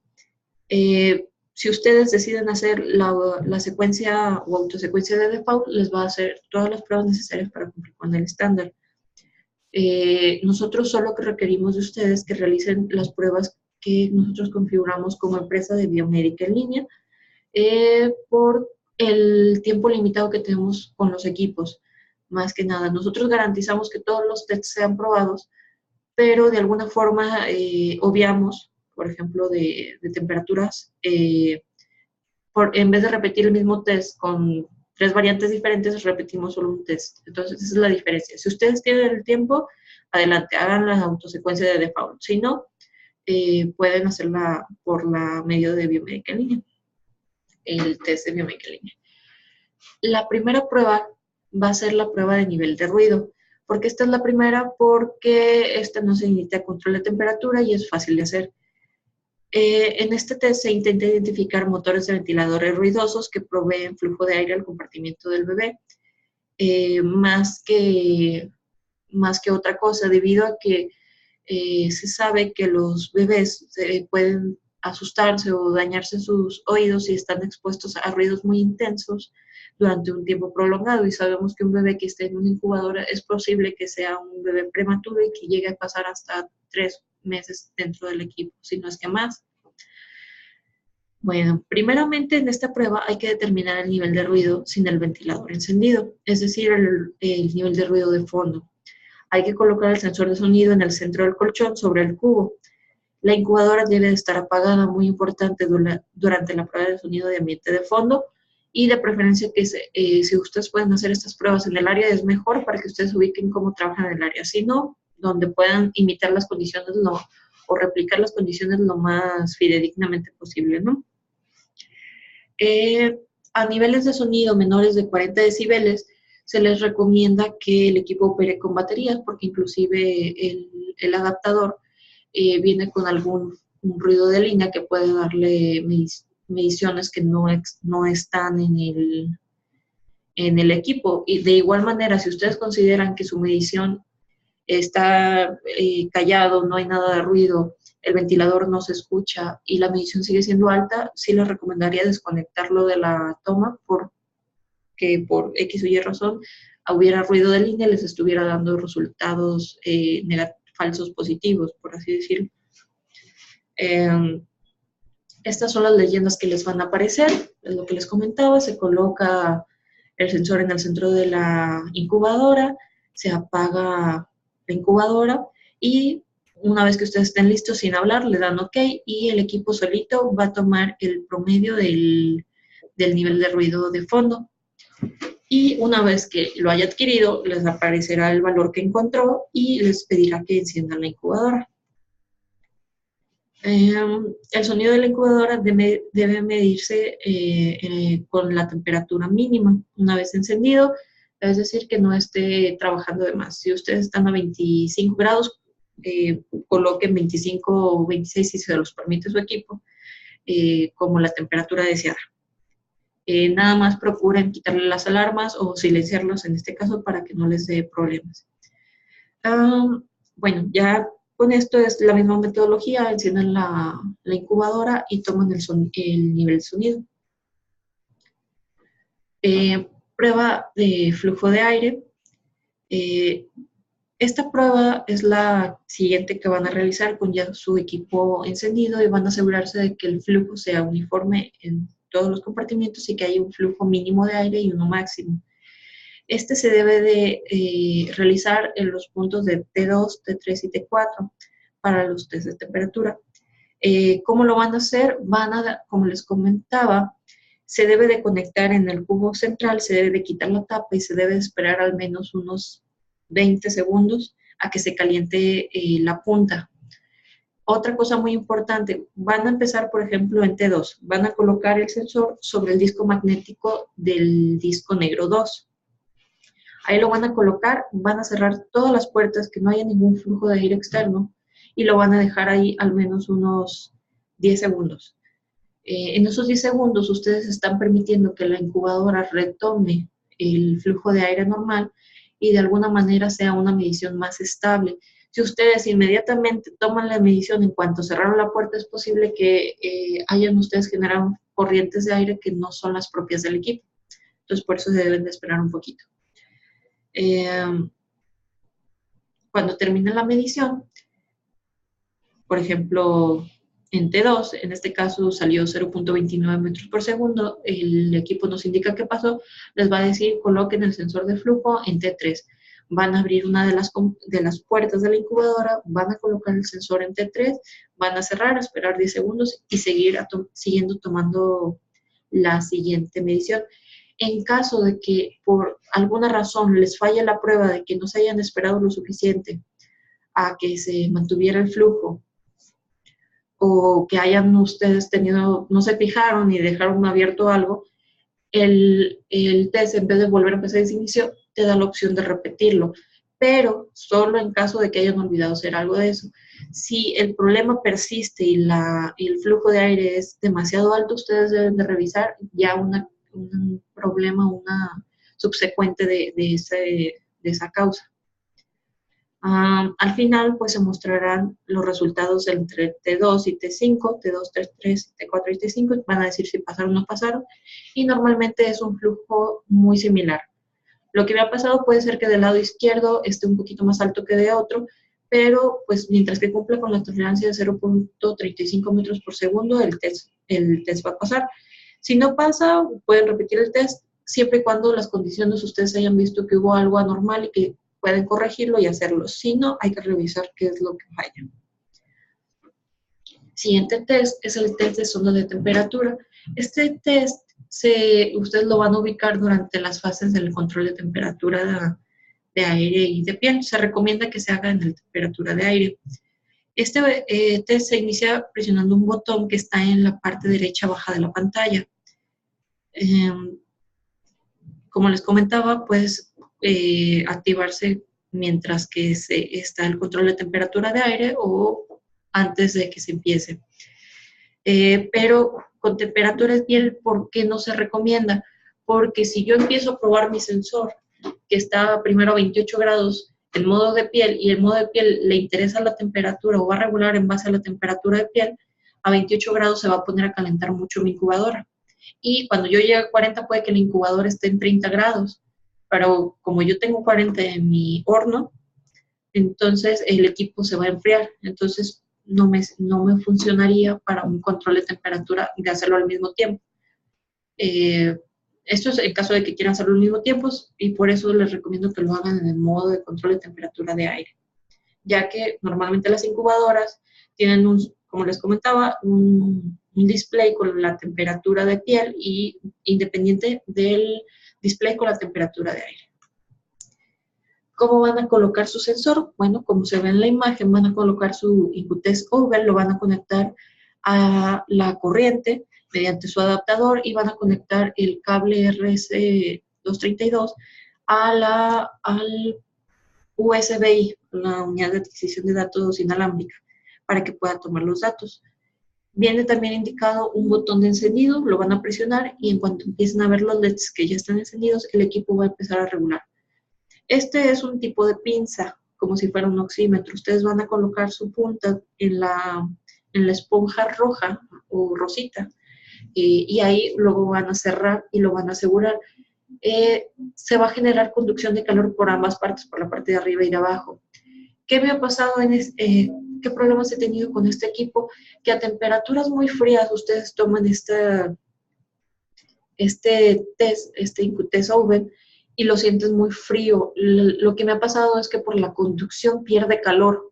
Si ustedes deciden hacer la secuencia o autosecuencia de default, les va a hacer todas las pruebas necesarias para cumplir con el estándar. Nosotros solo que requerimos de ustedes que realicen las pruebas que nosotros configuramos como empresa de biomédica en línea por el tiempo limitado que tenemos con los equipos. Más que nada, nosotros garantizamos que todos los tests sean probados, pero de alguna forma obviamos, por ejemplo, de temperaturas, en vez de repetir el mismo test con 3 variantes diferentes, repetimos solo un test. Entonces, esa es la diferencia. Si ustedes tienen el tiempo, adelante, hagan la autosecuencia de default. Si no, pueden hacerla por la medio de biomédica en línea, el test de biomédica en línea. La primera prueba va a ser la prueba de nivel de ruido. ¿Por qué esta es la primera? Porque esta no se necesita control de temperatura y es fácil de hacer. En este test se intenta identificar motores de ventiladores ruidosos que proveen flujo de aire al compartimiento del bebé, más que otra cosa, debido a que se sabe que los bebés pueden asustarse o dañarse sus oídos si están expuestos a ruidos muy intensos durante un tiempo prolongado, y sabemos que un bebé que esté en una incubadora es posible que sea un bebé prematuro y que llegue a pasar hasta 3 meses dentro del equipo, si no es que más. Bueno, primeramente en esta prueba hay que determinar el nivel de ruido sin el ventilador encendido, es decir, el nivel de ruido de fondo. Hay que colocar el sensor de sonido en el centro del colchón sobre el cubo. La incubadora debe de estar apagada, muy importante, durante la prueba de sonido de ambiente de fondo, y de preferencia que si ustedes pueden hacer estas pruebas en el área es mejor para que ustedes ubiquen cómo trabajan en el área, si no, donde puedan imitar las condiciones o replicar las condiciones lo más fidedignamente posible, ¿no? A niveles de sonido menores de 40 decibeles, se les recomienda que el equipo opere con baterías, porque inclusive el adaptador viene con un ruido de línea que puede darle mediciones que no están en el equipo. Y de igual manera, si ustedes consideran que su medición está callado, no hay nada de ruido, el ventilador no se escucha y la medición sigue siendo alta, sí les recomendaría desconectarlo de la toma porque por X o Y razón hubiera ruido de línea y les estuviera dando resultados falsos positivos, por así decirlo. Estas son las leyendas que les van a aparecer, es lo que les comentaba, se coloca el sensor en el centro de la incubadora, se apaga la incubadora y una vez que ustedes estén listos sin hablar, le dan OK y el equipo solito va a tomar el promedio del nivel de ruido de fondo. Y una vez que lo haya adquirido, les aparecerá el valor que encontró y les pedirá que enciendan la incubadora. El sonido de la incubadora debe medirse con la temperatura mínima. Una vez encendido, es decir, que no esté trabajando de más. Si ustedes están a 25 grados, coloquen 25 o 26 si se los permite su equipo, como la temperatura deseada. Nada más procuren quitarle las alarmas o silenciarlos en este caso para que no les dé problemas. Bueno, ya con esto es la misma metodología, encienden la incubadora y toman el nivel de sonido. Prueba de flujo de aire. Esta prueba es la siguiente que van a realizar con ya su equipo encendido y van a asegurarse de que el flujo sea uniforme en todos los compartimientos y que haya un flujo mínimo de aire y uno máximo. Este se debe de realizar en los puntos de T2, T3 y T4 para los test de temperatura. ¿Cómo lo van a hacer? Como les comentaba, se debe de conectar en el cubo central, se debe de quitar la tapa y se debe de esperar al menos unos 20 segundos a que se caliente la punta. Otra cosa muy importante, van a empezar, por ejemplo, en T2. Van a colocar el sensor sobre el disco magnético del disco negro 2. Ahí lo van a colocar, van a cerrar todas las puertas, que no haya ningún flujo de aire externo, y lo van a dejar ahí al menos unos 10 segundos. En esos 10 segundos ustedes están permitiendo que la incubadora retome el flujo de aire normal y de alguna manera sea una medición más estable. Si ustedes inmediatamente toman la medición en cuanto cerraron la puerta, es posible que hayan ustedes generado corrientes de aire que no son las propias del equipo. Entonces, por eso se deben de esperar un poquito. Cuando termine la medición, por ejemplo, en T2, en este caso salió 0.29 metros por segundo, el equipo nos indica qué pasó, les va a decir coloquen el sensor de flujo en T3. Van a abrir una de las puertas de la incubadora, van a colocar el sensor en T3, van a cerrar, esperar 10 segundos y siguiendo tomando la siguiente medición. En caso de que por alguna razón les falle la prueba de que no se hayan esperado lo suficiente a que se mantuviera el flujo o que hayan ustedes tenido, no se fijaron y dejaron abierto algo, el test en vez de volver a empezar desde inicio, te da la opción de repetirlo, pero solo en caso de que hayan olvidado hacer algo de eso. Si el problema persiste y el flujo de aire es demasiado alto, ustedes deben de revisar ya un problema, una subsecuente de esa causa. Al final, pues se mostrarán los resultados entre T2 y T5, T2, T3, T4 y T5, van a decir si pasaron o no pasaron, y normalmente es un flujo muy similar. Lo que me ha pasado puede ser que del lado izquierdo esté un poquito más alto que de otro, pero pues mientras que cumpla con la tolerancia de 0.35 metros por segundo, el test va a pasar. Si no pasa, pueden repetir el test, siempre y cuando las condiciones ustedes hayan visto que hubo algo anormal y que pueden corregirlo y hacerlo. Si no, hay que revisar qué es lo que falla. Siguiente test es el test de sonda de temperatura. Este test ustedes lo van a ubicar durante las fases del control de temperatura de aire y de piel. Se recomienda que se haga en la temperatura de aire. Este test se inicia presionando un botón que está en la parte derecha baja de la pantalla. Como les comentaba, pues activarse mientras que está el control de temperatura de aire o antes de que se empiece. Pero con temperatura de piel, ¿por qué no se recomienda? porque si yo empiezo a probar mi sensor, que está primero a 28 grados, el modo de piel, y el modo de piel le interesa la temperatura o va a regular en base a la temperatura de piel, a 28 grados se va a poner a calentar mucho mi incubadora. Y cuando yo llegue a 40 puede que la incubadora esté en 30 grados, pero como yo tengo 40 en mi horno, entonces el equipo se va a enfriar. Entonces no me funcionaría para un control de temperatura de hacerlo al mismo tiempo. Esto es en caso de que quieran hacerlo al mismo tiempo y por eso les recomiendo que lo hagan en el modo de control de temperatura de aire, ya que normalmente las incubadoras tienen como les comentaba, un display con la temperatura de piel y independiente del display con la temperatura de aire. ¿Cómo van a colocar su sensor? Bueno, como se ve en la imagen, van a colocar su IncuTest Oven, lo van a conectar a la corriente mediante su adaptador y van a conectar el cable RS232 al USB, la unidad de adquisición de datos inalámbrica, para que pueda tomar los datos. Viene también indicado un botón de encendido, lo van a presionar y en cuanto empiecen a ver los LEDs que ya están encendidos, el equipo va a empezar a regular. Este es un tipo de pinza, como si fuera un oxímetro. Ustedes van a colocar su punta en la esponja roja o rosita y ahí luego van a cerrar y lo van a asegurar. Se va a generar conducción de calor por ambas partes, por la parte de arriba y de abajo. ¿Qué me ha pasado qué problemas he tenido con este equipo? Que a temperaturas muy frías ustedes toman este test, este IncuTest Oven, y lo sientes muy frío. Lo que me ha pasado es que por la conducción pierde calor.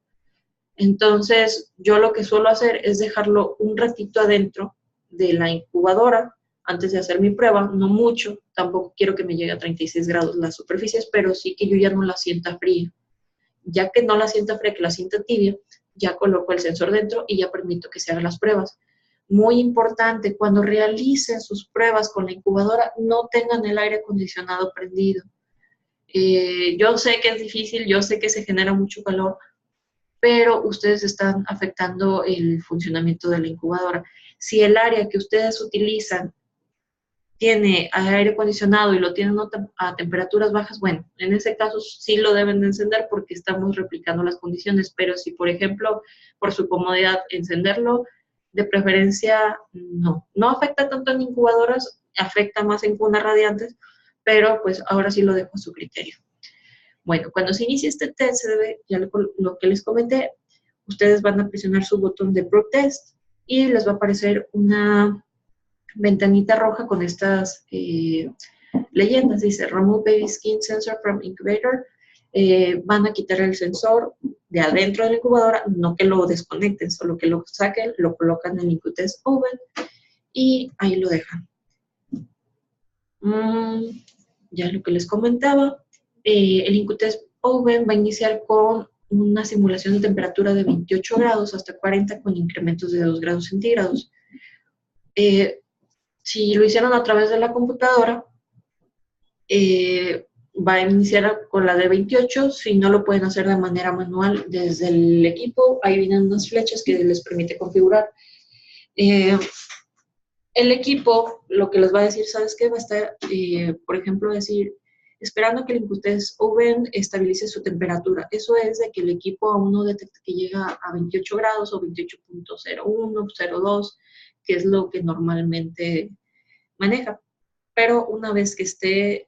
Entonces, yo lo que suelo hacer es dejarlo un ratito adentro de la incubadora antes de hacer mi prueba, no mucho, tampoco quiero que me llegue a 36 grados las superficies, pero sí que yo ya no la sienta fría. Ya que no la sienta fría, que la sienta tibia, ya coloco el sensor dentro y ya permito que se hagan las pruebas. Muy importante, cuando realicen sus pruebas con la incubadora, no tengan el aire acondicionado prendido. Yo sé que es difícil, yo sé que se genera mucho calor, pero ustedes están afectando el funcionamiento de la incubadora. Si el área que ustedes utilizan tiene aire acondicionado y lo tienen a temperaturas bajas, bueno, en ese caso sí lo deben de encender porque estamos replicando las condiciones, pero si, por ejemplo, por su comodidad encenderlo, de preferencia no afecta tanto en incubadoras, afecta más en cunas radiantes, pero pues ahora sí lo dejo a su criterio. Bueno, cuando se inicie este test, se debe, ya lo que les comenté, ustedes van a presionar su botón de ProTest y les va a aparecer una ventanita roja con estas leyendas. Dice, Remove Baby Skin Sensor from Incubator. Van a quitar el sensor de adentro de la incubadora, no que lo desconecten, solo que lo saquen, lo colocan en el IncuTest Oven y ahí lo dejan. Ya lo que les comentaba, el IncuTest Oven va a iniciar con una simulación de temperatura de 28 grados hasta 40 con incrementos de 2 grados centígrados. Si lo hicieron a través de la computadora, va a iniciar con la de 28. Si no lo pueden hacer de manera manual desde el equipo, ahí vienen unas flechas que les permite configurar. El equipo lo que les va a decir, ¿sabes qué? Va a estar, por ejemplo, decir, esperando que el IncuTest Oven estabilice su temperatura. Eso es de que el equipo aún no detecta que llega a 28 grados o 28.01, 02, que es lo que normalmente maneja. Pero una vez que esté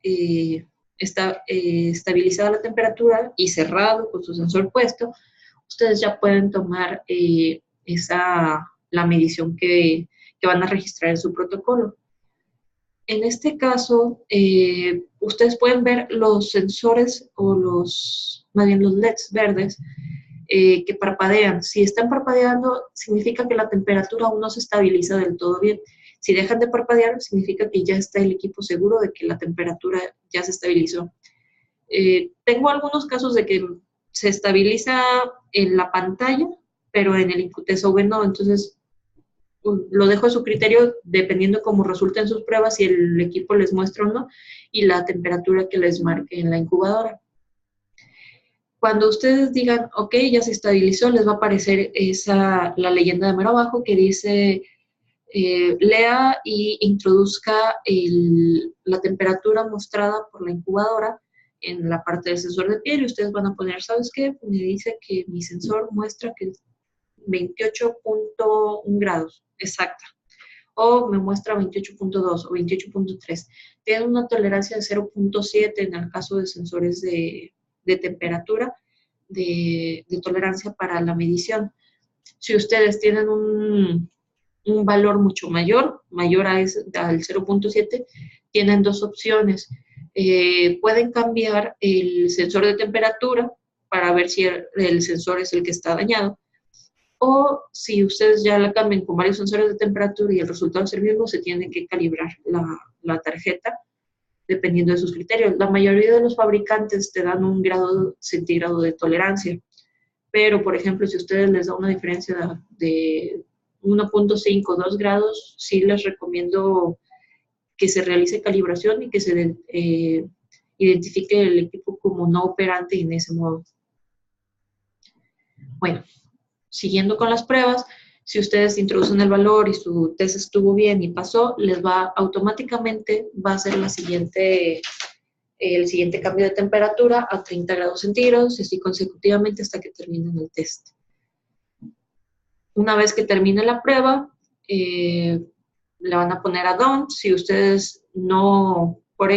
estabilizada la temperatura y cerrado con su sensor puesto, ustedes ya pueden tomar la medición que van a registrar en su protocolo. En este caso, ustedes pueden ver los sensores o más bien los LEDs verdes que parpadean. Si están parpadeando, significa que la temperatura aún no se estabiliza del todo bien. Si dejan de parpadear, significa que ya está el equipo seguro de que la temperatura ya se estabilizó. Tengo algunos casos de que se estabiliza en la pantalla, pero en el IncuTest Oven no, entonces lo dejo a su criterio dependiendo cómo resulten sus pruebas, si el equipo les muestra o no, y la temperatura que les marque en la incubadora. Cuando ustedes digan, ok, ya se estabilizó, les va a aparecer la leyenda de mero abajo que dice lea y introduzca la temperatura mostrada por la incubadora en la parte del sensor de piel y ustedes van a poner, ¿sabes qué? Me dice que mi sensor muestra que es 28.1 grados, exacta. O me muestra 28.2 o 28.3. Tiene una tolerancia de 0.7 en el caso de sensores de temperatura, de tolerancia para la medición. Si ustedes tienen un valor mucho mayor al 0.7, tienen dos opciones. Pueden cambiar el sensor de temperatura para ver si el sensor es el que está dañado, o si ustedes ya la cambian con varios sensores de temperatura y el resultado es el mismo, se tiene que calibrar la tarjeta dependiendo de sus criterios. La mayoría de los fabricantes te dan un grado centígrado de tolerancia, pero por ejemplo, si ustedes les da una diferencia de 1.5, 2 grados, sí les recomiendo que se realice calibración y que se identifique el equipo como no operante en ese modo. Bueno, siguiendo con las pruebas, si ustedes introducen el valor y su test estuvo bien y pasó, les va automáticamente, va a hacer el siguiente cambio de temperatura a 30 grados centígrados y así consecutivamente hasta que terminen el test. Una vez que termine la prueba, le van a poner a done. Si ustedes no, por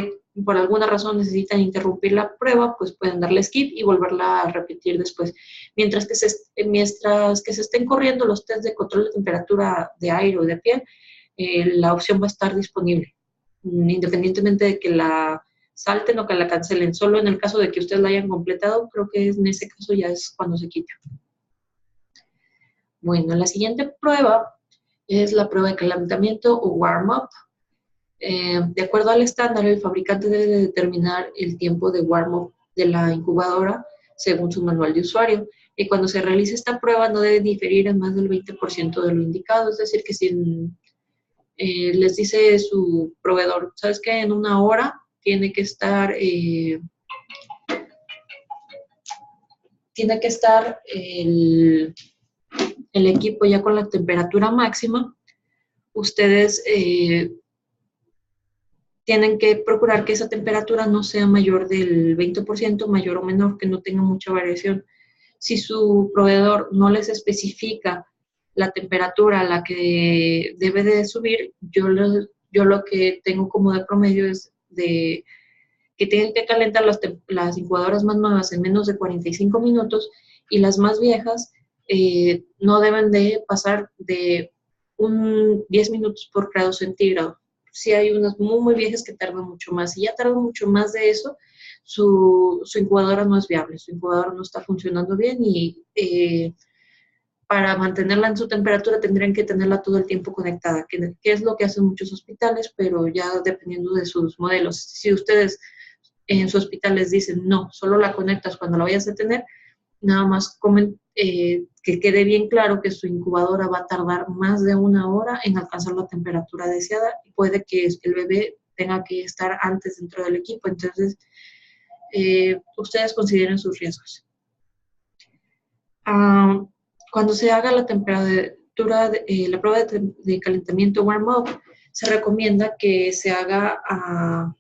alguna razón necesitan interrumpir la prueba, pues pueden darle skip y volverla a repetir después. Mientras que se estén corriendo los test de control de temperatura de aire o de piel, la opción va a estar disponible, independientemente de que la salten o que la cancelen. Solo en el caso de que ustedes la hayan completado, creo que en ese caso ya es cuando se quita. Bueno, la siguiente prueba es la prueba de calentamiento o warm-up. De acuerdo al estándar, el fabricante debe de determinar el tiempo de warm-up de la incubadora según su manual de usuario. Y cuando se realice esta prueba no debe diferir en más del 20% de lo indicado. Es decir, que si les dice su proveedor, ¿sabes qué? En una hora tiene que estar el equipo ya con la temperatura máxima, ustedes tienen que procurar que esa temperatura no sea mayor del 20%, mayor o menor, que no tenga mucha variación. Si su proveedor no les especifica la temperatura a la que debe de subir, yo lo que tengo como de promedio es de que tienen que calentar las incubadoras más nuevas en menos de 45 minutos y las más viejas no deben de pasar de 10 minutos por grado centígrado. Si hay unas muy viejas que tardan mucho más. Si ya tardan mucho más de eso, su incubadora no es viable, su incubadora no está funcionando bien y para mantenerla en su temperatura tendrían que tenerla todo el tiempo conectada, que es lo que hacen muchos hospitales, pero ya dependiendo de sus modelos. Si ustedes en su hospital les dicen, no, solo la conectas cuando la vayas a tener, nada más que quede bien claro que su incubadora va a tardar más de 1 hora en alcanzar la temperatura deseada y puede que el bebé tenga que estar antes dentro del equipo. Entonces, ustedes consideren sus riesgos. Cuando se haga la temperatura, la prueba de calentamiento warm-up, se recomienda que se haga a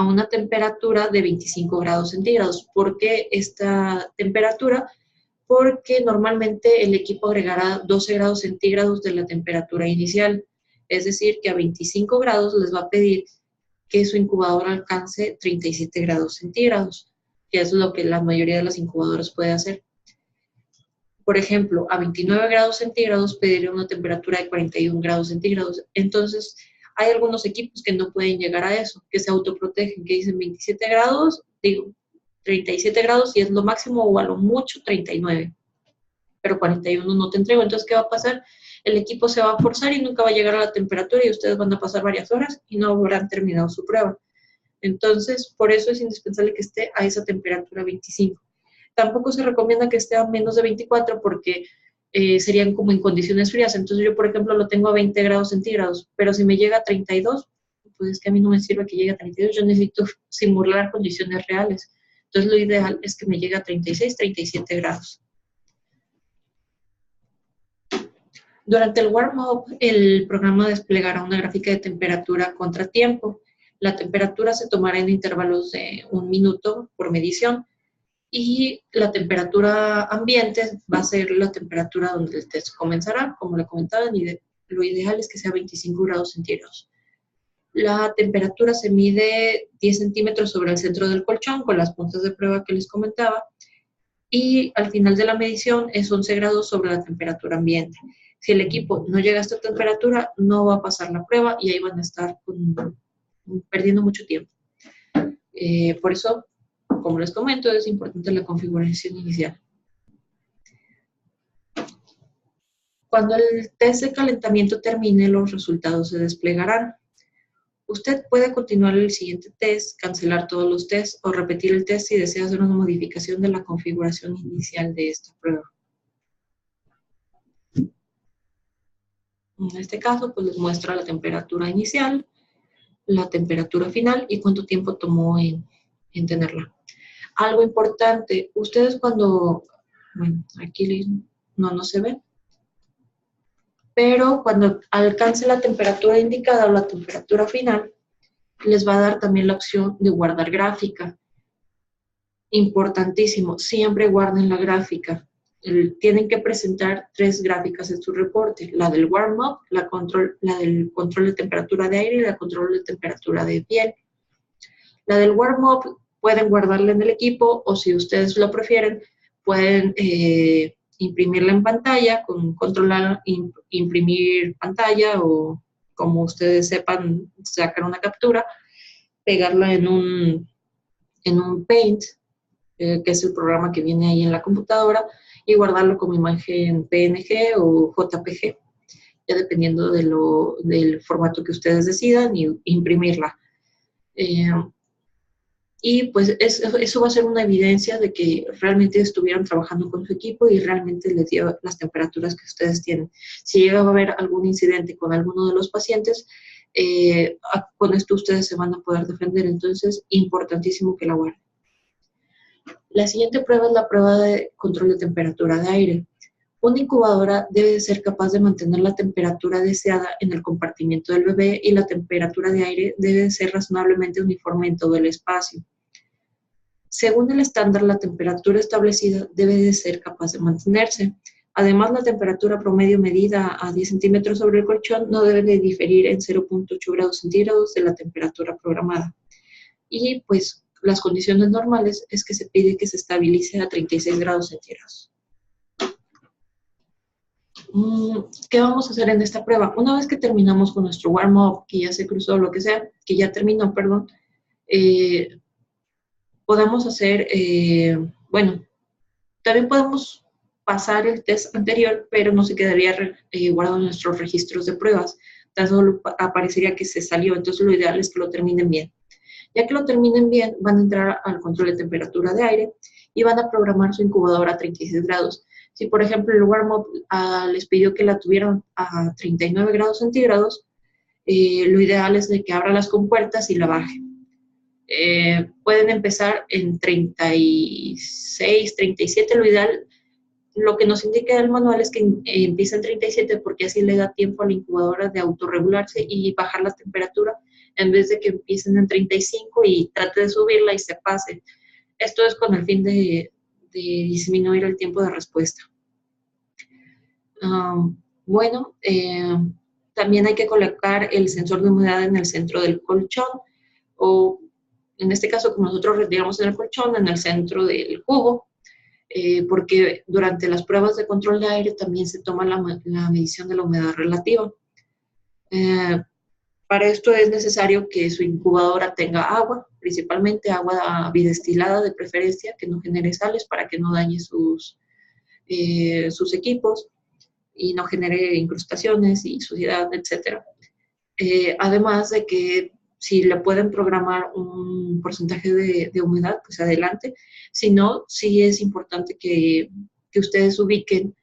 una temperatura de 25 grados centígrados. ¿Por qué esta temperatura? Porque normalmente el equipo agregará 12 grados centígrados de la temperatura inicial. Es decir, que a 25 grados les va a pedir que su incubadora alcance 37 grados centígrados, que es lo que la mayoría de las incubadoras puede hacer. Por ejemplo, a 29 grados centígrados pediría una temperatura de 41 grados centígrados. Entonces, hay algunos equipos que no pueden llegar a eso, que se autoprotegen, que dicen 27 grados, digo, 37 grados y es lo máximo o a lo mucho 39, pero 41 no te entrego. Entonces, ¿qué va a pasar? El equipo se va a forzar y nunca va a llegar a la temperatura y ustedes van a pasar varias horas y no habrán terminado su prueba. Entonces, por eso es indispensable que esté a esa temperatura 25. Tampoco se recomienda que esté a menos de 24 porque serían como en condiciones frías. Entonces yo, por ejemplo, lo tengo a 20 grados centígrados, pero si me llega a 32, pues es que a mí no me sirve que llegue a 32, yo necesito simular condiciones reales. Entonces lo ideal es que me llegue a 36, 37 grados. Durante el warm-up, el programa desplegará una gráfica de temperatura contra tiempo. La temperatura se tomará en intervalos de 1 minuto por medición y la temperatura ambiente va a ser la temperatura donde el test comenzará, como le comentaba, lo ideal es que sea 25 grados centígrados. La temperatura se mide 10 centímetros sobre el centro del colchón con las puntas de prueba que les comentaba y al final de la medición es 11 grados sobre la temperatura ambiente. Si el equipo no llega a esta temperatura, no va a pasar la prueba y ahí van a estar perdiendo mucho tiempo. Por eso, como les comento, es importante la configuración inicial. Cuando el test de calentamiento termine, los resultados se desplegarán. Usted puede continuar el siguiente test, cancelar todos los tests o repetir el test si desea hacer una modificación de la configuración inicial de esta prueba. En este caso, pues les muestra la temperatura inicial, la temperatura final y cuánto tiempo tomó en tenerla. Algo importante, ustedes cuando, bueno, aquí no se ve, pero cuando alcance la temperatura indicada o la temperatura final, les va a dar también la opción de guardar gráfica. Importantísimo, siempre guarden la gráfica. Tienen que presentar 3 gráficas en su reporte, la del warm-up, la del control de temperatura de aire y la control de temperatura de piel. La del warm-up pueden guardarla en el equipo o si ustedes lo prefieren, pueden imprimirla en pantalla, controlar, imprimir pantalla o como ustedes sepan, sacar una captura, pegarla en un Paint, que es el programa que viene ahí en la computadora, y guardarlo como imagen PNG o JPG, ya dependiendo del formato que ustedes decidan, y imprimirla. Y pues eso va a ser una evidencia de que realmente estuvieron trabajando con su equipo y realmente les dio las temperaturas que ustedes tienen. Si llega a haber algún incidente con alguno de los pacientes, con esto ustedes se van a poder defender. Entonces, importantísimo que la guarden. La siguiente prueba es la prueba de control de temperatura de aire. Una incubadora debe de ser capaz de mantener la temperatura deseada en el compartimiento del bebé y la temperatura de aire debe de ser razonablemente uniforme en todo el espacio. Según el estándar, la temperatura establecida debe de ser capaz de mantenerse. Además, la temperatura promedio medida a 10 centímetros sobre el colchón no debe de diferir en 0.8 grados centígrados de la temperatura programada. Y pues las condiciones normales es que se pide que se estabilice a 36 grados centígrados. ¿Qué vamos a hacer en esta prueba? Una vez que terminamos con nuestro warm-up, que ya se cruzó, lo que sea, que ya terminó, perdón, podemos hacer, bueno, también podemos pasar el test anterior, pero no se quedaría guardado en nuestros registros de pruebas. Tan solo aparecería que se salió, entonces lo ideal es que lo terminen bien. Ya que lo terminen bien, van a entrar al control de temperatura de aire y van a programar su incubadora a 36 grados. Si, por ejemplo, el warm-up les pidió que la tuvieran a 39 grados centígrados, lo ideal es de que abra las compuertas y la baje. Pueden empezar en 36, 37, lo ideal. Lo que nos indica el manual es que empieza en 37 porque así le da tiempo a la incubadora de autorregularse y bajar la temperatura en vez de que empiecen en 35 y trate de subirla y se pase. Esto es con el fin de disminuir el tiempo de respuesta. Bueno, también hay que colocar el sensor de humedad en el centro del colchón o en este caso como nosotros retiramos en el colchón, en el centro del cubo, porque durante las pruebas de control de aire también se toma la medición de la humedad relativa. Para esto es necesario que su incubadora tenga agua, principalmente agua bidestilada de preferencia, que no genere sales para que no dañe sus equipos y no genere incrustaciones y suciedad, etc. Además de que si le pueden programar un porcentaje de humedad, pues adelante. Si no, sí es importante que ustedes ubiquen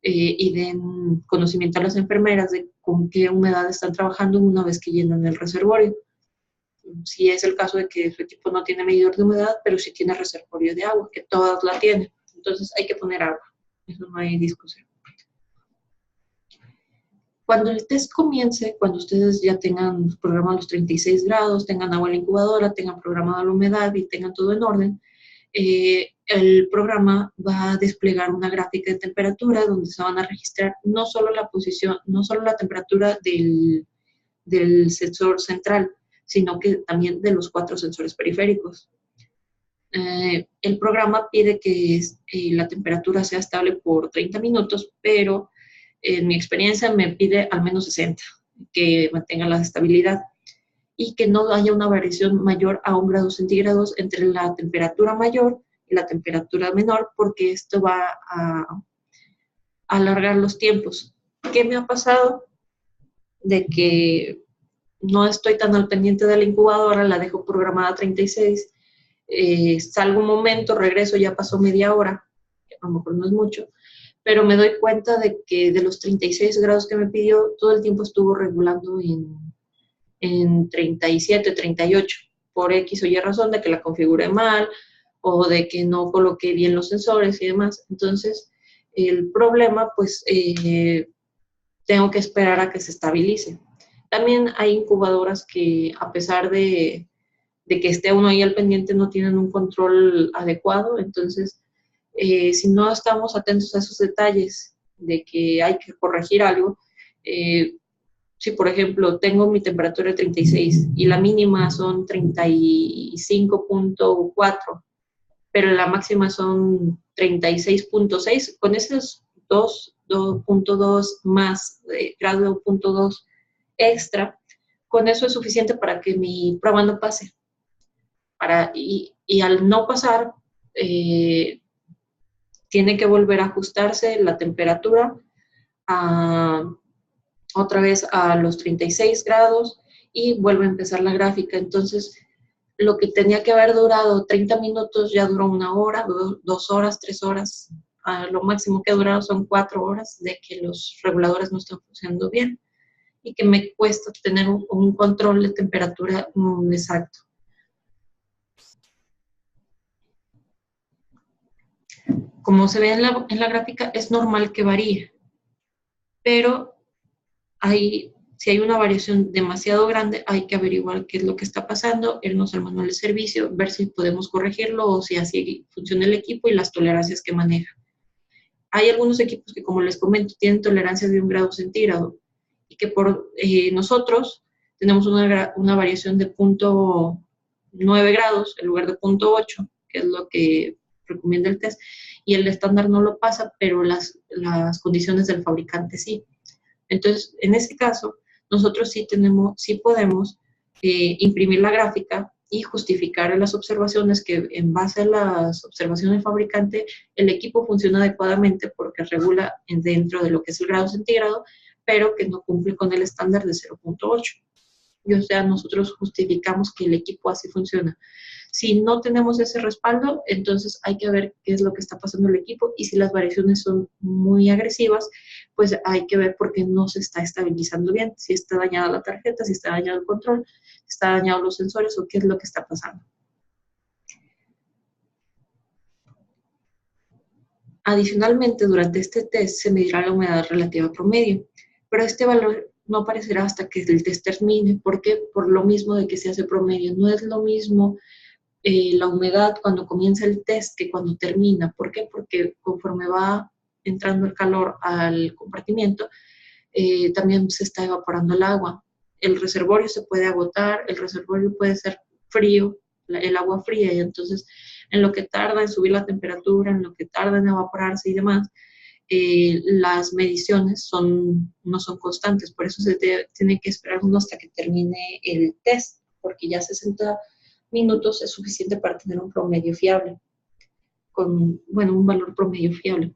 y den conocimiento a las enfermeras de con qué humedad están trabajando una vez que llenan el reservorio. Si es el caso de que su equipo no tiene medidor de humedad, pero sí tiene reservorio de agua, que todas la tienen. Entonces hay que poner agua. Eso no hay discusión. Cuando el test comience, cuando ustedes ya tengan programados los 36 grados, tengan agua en la incubadora, tengan programada la humedad y tengan todo en orden, el programa va a desplegar una gráfica de temperatura donde se van a registrar no solo la posición, no solo la temperatura del sensor central, sino que también de los 4 sensores periféricos. El programa pide que la temperatura sea estable por 30 minutos, pero en mi experiencia me pide al menos 60, que mantenga la estabilidad y que no haya una variación mayor a 1 grado centígrados entre la temperatura mayor y la temperatura menor, porque esto va a alargar los tiempos. ¿Qué me ha pasado? De que no estoy tan al pendiente de la incubadora, la dejo programada a 36, salgo un momento, regreso, ya pasó media hora, que a lo mejor no es mucho, pero me doy cuenta de que de los 36 grados que me pidió, todo el tiempo estuvo regulando en 37, 38, por X o Y razón de que la configuré mal o de que no coloqué bien los sensores y demás. Entonces, el problema, pues, tengo que esperar a que se estabilice. También hay incubadoras que, a pesar de que esté uno ahí al pendiente, no tienen un control adecuado. Entonces, si no estamos atentos a esos detalles de que hay que corregir algo, si por ejemplo tengo mi temperatura de 36 y la mínima son 35.4, pero la máxima son 36.6, con esos 2.2 más grado 2 extra, con eso es suficiente para que mi prueba no pase. Y al no pasar, tiene que volver a ajustarse la temperatura otra vez a los 36 grados y vuelve a empezar la gráfica. Entonces, lo que tenía que haber durado 30 minutos ya duró 1 hora, 2 horas, 3 horas. Lo máximo que ha durado son 4 horas de que los reguladores no están funcionando bien y que me cuesta tener un control de temperatura exacto. Como se ve en la gráfica, es normal que varíe, pero si hay una variación demasiado grande, hay que averiguar qué es lo que está pasando, irnos al manual de servicio, ver si podemos corregirlo o si así funciona el equipo y las tolerancias que maneja. Hay algunos equipos que, como les comento, tienen tolerancias de 1 grado centígrado y que por nosotros tenemos una variación de 0.9 grados en lugar de 0.8, que es lo que recomienda el test, y el estándar no lo pasa, pero las condiciones del fabricante sí. Entonces, en ese caso, nosotros sí podemos imprimir la gráfica y justificar las observaciones que en base a las observaciones del fabricante, el equipo funciona adecuadamente porque regula dentro de lo que es el grado centígrado, pero que no cumple con el estándar de 0.8. Y o sea, nosotros justificamos que el equipo así funciona. Si no tenemos ese respaldo, entonces hay que ver qué es lo que está pasando en el equipo y si las variaciones son muy agresivas, pues hay que ver por qué no se está estabilizando bien, si está dañada la tarjeta, si está dañado el control, si está dañado los sensores o qué es lo que está pasando. Adicionalmente, durante este test se medirá la humedad relativa promedio, pero este valor no aparecerá hasta que el test termine. ¿Por qué? Por lo mismo de que se hace promedio. No es lo mismo la humedad cuando comienza el test que cuando termina. ¿Por qué? Porque conforme va entrando el calor al compartimiento, también se está evaporando el agua. El reservorio se puede agotar, el reservorio puede ser frío, el agua fría, y entonces en lo que tarda en subir la temperatura, en lo que tarda en evaporarse y demás, las mediciones no son constantes, por eso se tiene que esperar uno hasta que termine el test, porque ya 60 minutos es suficiente para tener un promedio fiable, un valor promedio fiable.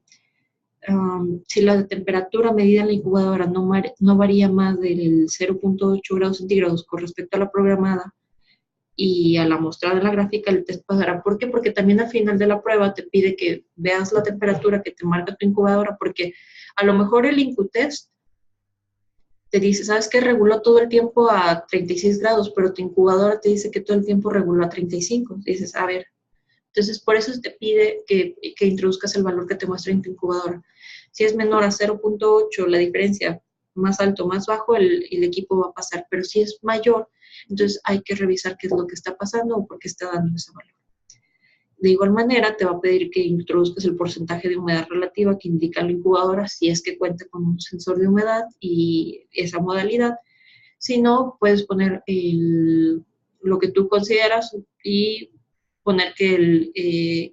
Si la temperatura medida en la incubadora no varía más del 0.8 grados centígrados con respecto a la programada y a la mostrada de la gráfica, el test pasará. ¿Por qué? Porque también al final de la prueba te pide que veas la temperatura que te marca tu incubadora, porque a lo mejor el IncuTest te dice, ¿sabes qué? Reguló todo el tiempo a 36 grados, pero tu incubadora te dice que todo el tiempo reguló a 35. Dices, a ver. Entonces, por eso te pide que introduzcas el valor que te muestra en tu incubadora. Si es menor a 0.8, la diferencia más alto o más bajo, el equipo va a pasar, pero si es mayor, entonces hay que revisar qué es lo que está pasando o por qué está dando ese valor. De igual manera, te va a pedir que introduzcas el porcentaje de humedad relativa que indica la incubadora, si es que cuenta con un sensor de humedad y esa modalidad. Si no, puedes poner lo que tú consideras y poner que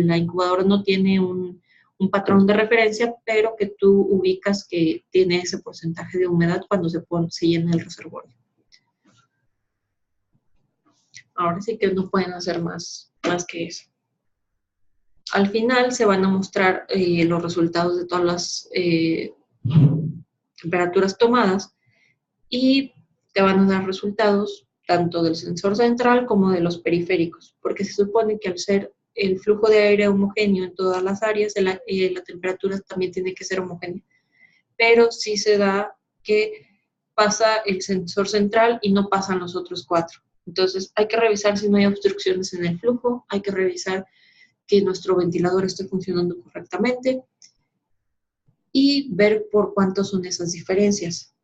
la incubadora no tiene un patrón de referencia, pero que tú ubicas que tiene ese porcentaje de humedad cuando se llena el reservorio. Ahora sí que no pueden hacer más que eso. Al final se van a mostrar los resultados de todas las temperaturas tomadas y te van a dar resultados tanto del sensor central como de los periféricos, porque se supone que al ser el flujo de aire homogéneo en todas las áreas, la temperatura también tiene que ser homogénea. Pero sí se da que pasa el sensor central y no pasan los otros 4. Entonces hay que revisar si no hay obstrucciones en el flujo, hay que revisar que nuestro ventilador esté funcionando correctamente y ver por cuánto son esas diferencias.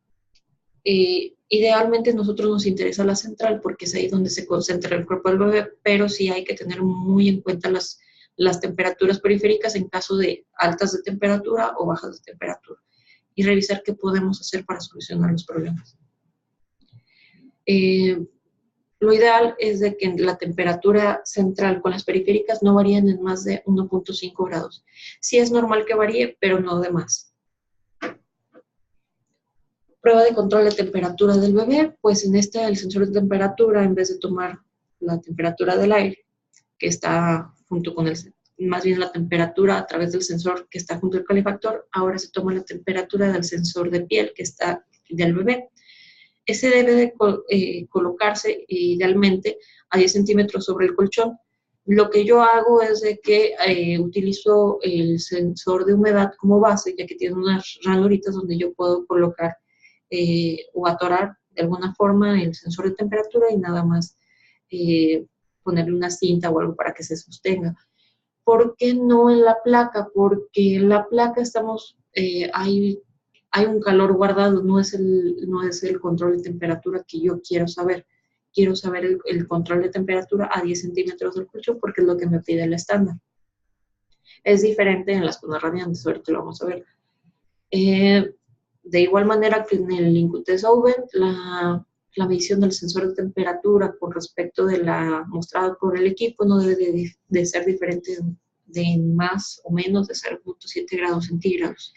Idealmente a nosotros nos interesa la central porque es ahí donde se concentra el cuerpo del bebé, pero sí hay que tener muy en cuenta las temperaturas periféricas en caso de altas de temperatura o bajas de temperatura y revisar qué podemos hacer para solucionar los problemas. Lo ideal es de que la temperatura central con las periféricas no varíen en más de 1.5 grados. Sí es normal que varíe, pero no de más. Prueba de control de temperatura del bebé, pues en esta el sensor de temperatura, en vez de tomar la temperatura del aire, que está junto con más bien la temperatura a través del sensor que está junto al calefactor, ahora se toma la temperatura del sensor de piel que está del bebé. Ese debe de colocarse idealmente a 10 centímetros sobre el colchón. Lo que yo hago es de que utilizo el sensor de humedad como base, ya que tiene unas ranuritas donde yo puedo colocar o atorar de alguna forma el sensor de temperatura y nada más ponerle una cinta o algo para que se sostenga. ¿Por qué no en la placa? Porque en la placa hay un calor guardado, no es el control de temperatura que yo quiero saber. Quiero saber el control de temperatura a 10 centímetros del colchón porque es lo que me pide el estándar. Es diferente en las zonas radiantes, ahorita lo vamos a ver. De igual manera que en el IncuTest Oven, la medición del sensor de temperatura con respecto de la mostrada por el equipo no debe de ser diferente de más o menos de 0.7 grados centígrados.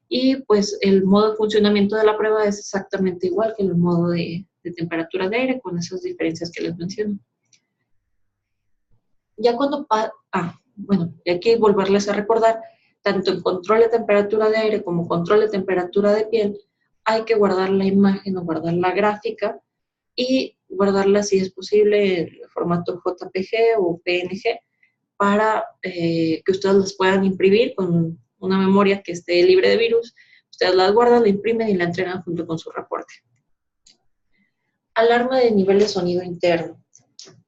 Y pues el modo de funcionamiento de la prueba es exactamente igual que el modo de temperatura de aire, con esas diferencias que les menciono. Ya cuando bueno, hay que volverles a recordar, tanto en control de temperatura de aire como control de temperatura de piel, hay que guardar la imagen o guardar la gráfica y guardarla, si es posible, en formato JPG o PNG para que ustedes las puedan imprimir con una memoria que esté libre de virus. Ustedes las guardan, la imprimen y la entregan junto con su reporte. Alarma de nivel de sonido interno.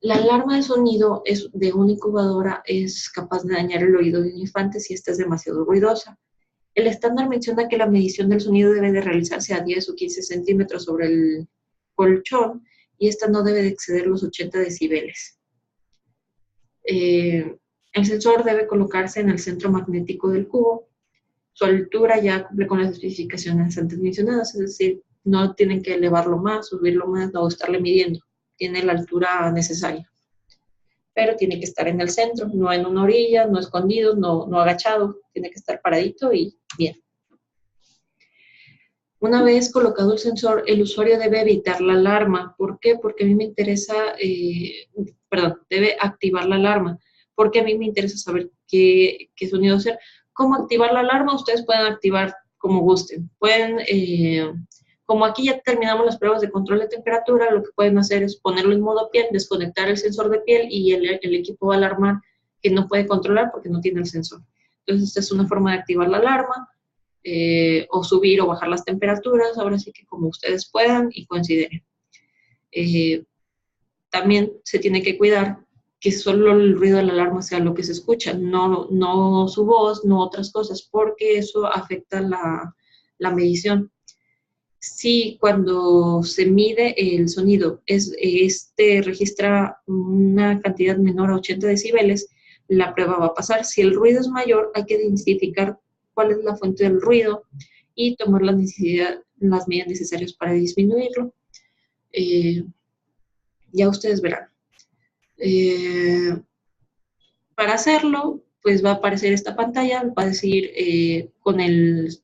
La alarma de sonido de una incubadora es capaz de dañar el oído de un infante si esta es demasiado ruidosa. El estándar menciona que la medición del sonido debe de realizarse a 10 o 15 centímetros sobre el colchón y esta no debe de exceder los 80 decibeles. El sensor debe colocarse en el centro magnético del cubo. Su altura ya cumple con las especificaciones antes mencionadas, es decir, no tienen que elevarlo más, subirlo más, o estarle midiendo. Tiene la altura necesaria. Pero tiene que estar en el centro, no en una orilla, no escondido, no agachado. Tiene que estar paradito y bien. Una vez colocado el sensor, el usuario debe evitar la alarma. ¿Por qué? Porque a mí me interesa, debe activar la alarma. Porque a mí me interesa saber qué sonido hacer. ¿Cómo activar la alarma? Ustedes pueden activar como gusten. Pueden, como aquí ya terminamos las pruebas de control de temperatura, lo que pueden hacer es ponerlo en modo piel, desconectar el sensor de piel y el equipo va a alarmar que no puede controlar porque no tiene el sensor. Entonces, esta es una forma de activar la alarma. O subir o bajar las temperaturas, ahora sí que como ustedes puedan y consideren. También se tiene que cuidar que solo el ruido de la alarma sea lo que se escucha, no su voz, no otras cosas, porque eso afecta la medición. Si cuando se mide el sonido, este registra una cantidad menor a 80 decibeles, la prueba va a pasar. Si el ruido es mayor, hay que identificar cuál es la fuente del ruido y tomar las medidas necesarias para disminuirlo. Ya ustedes verán. Para hacerlo, pues va a aparecer esta pantalla, va a decir con el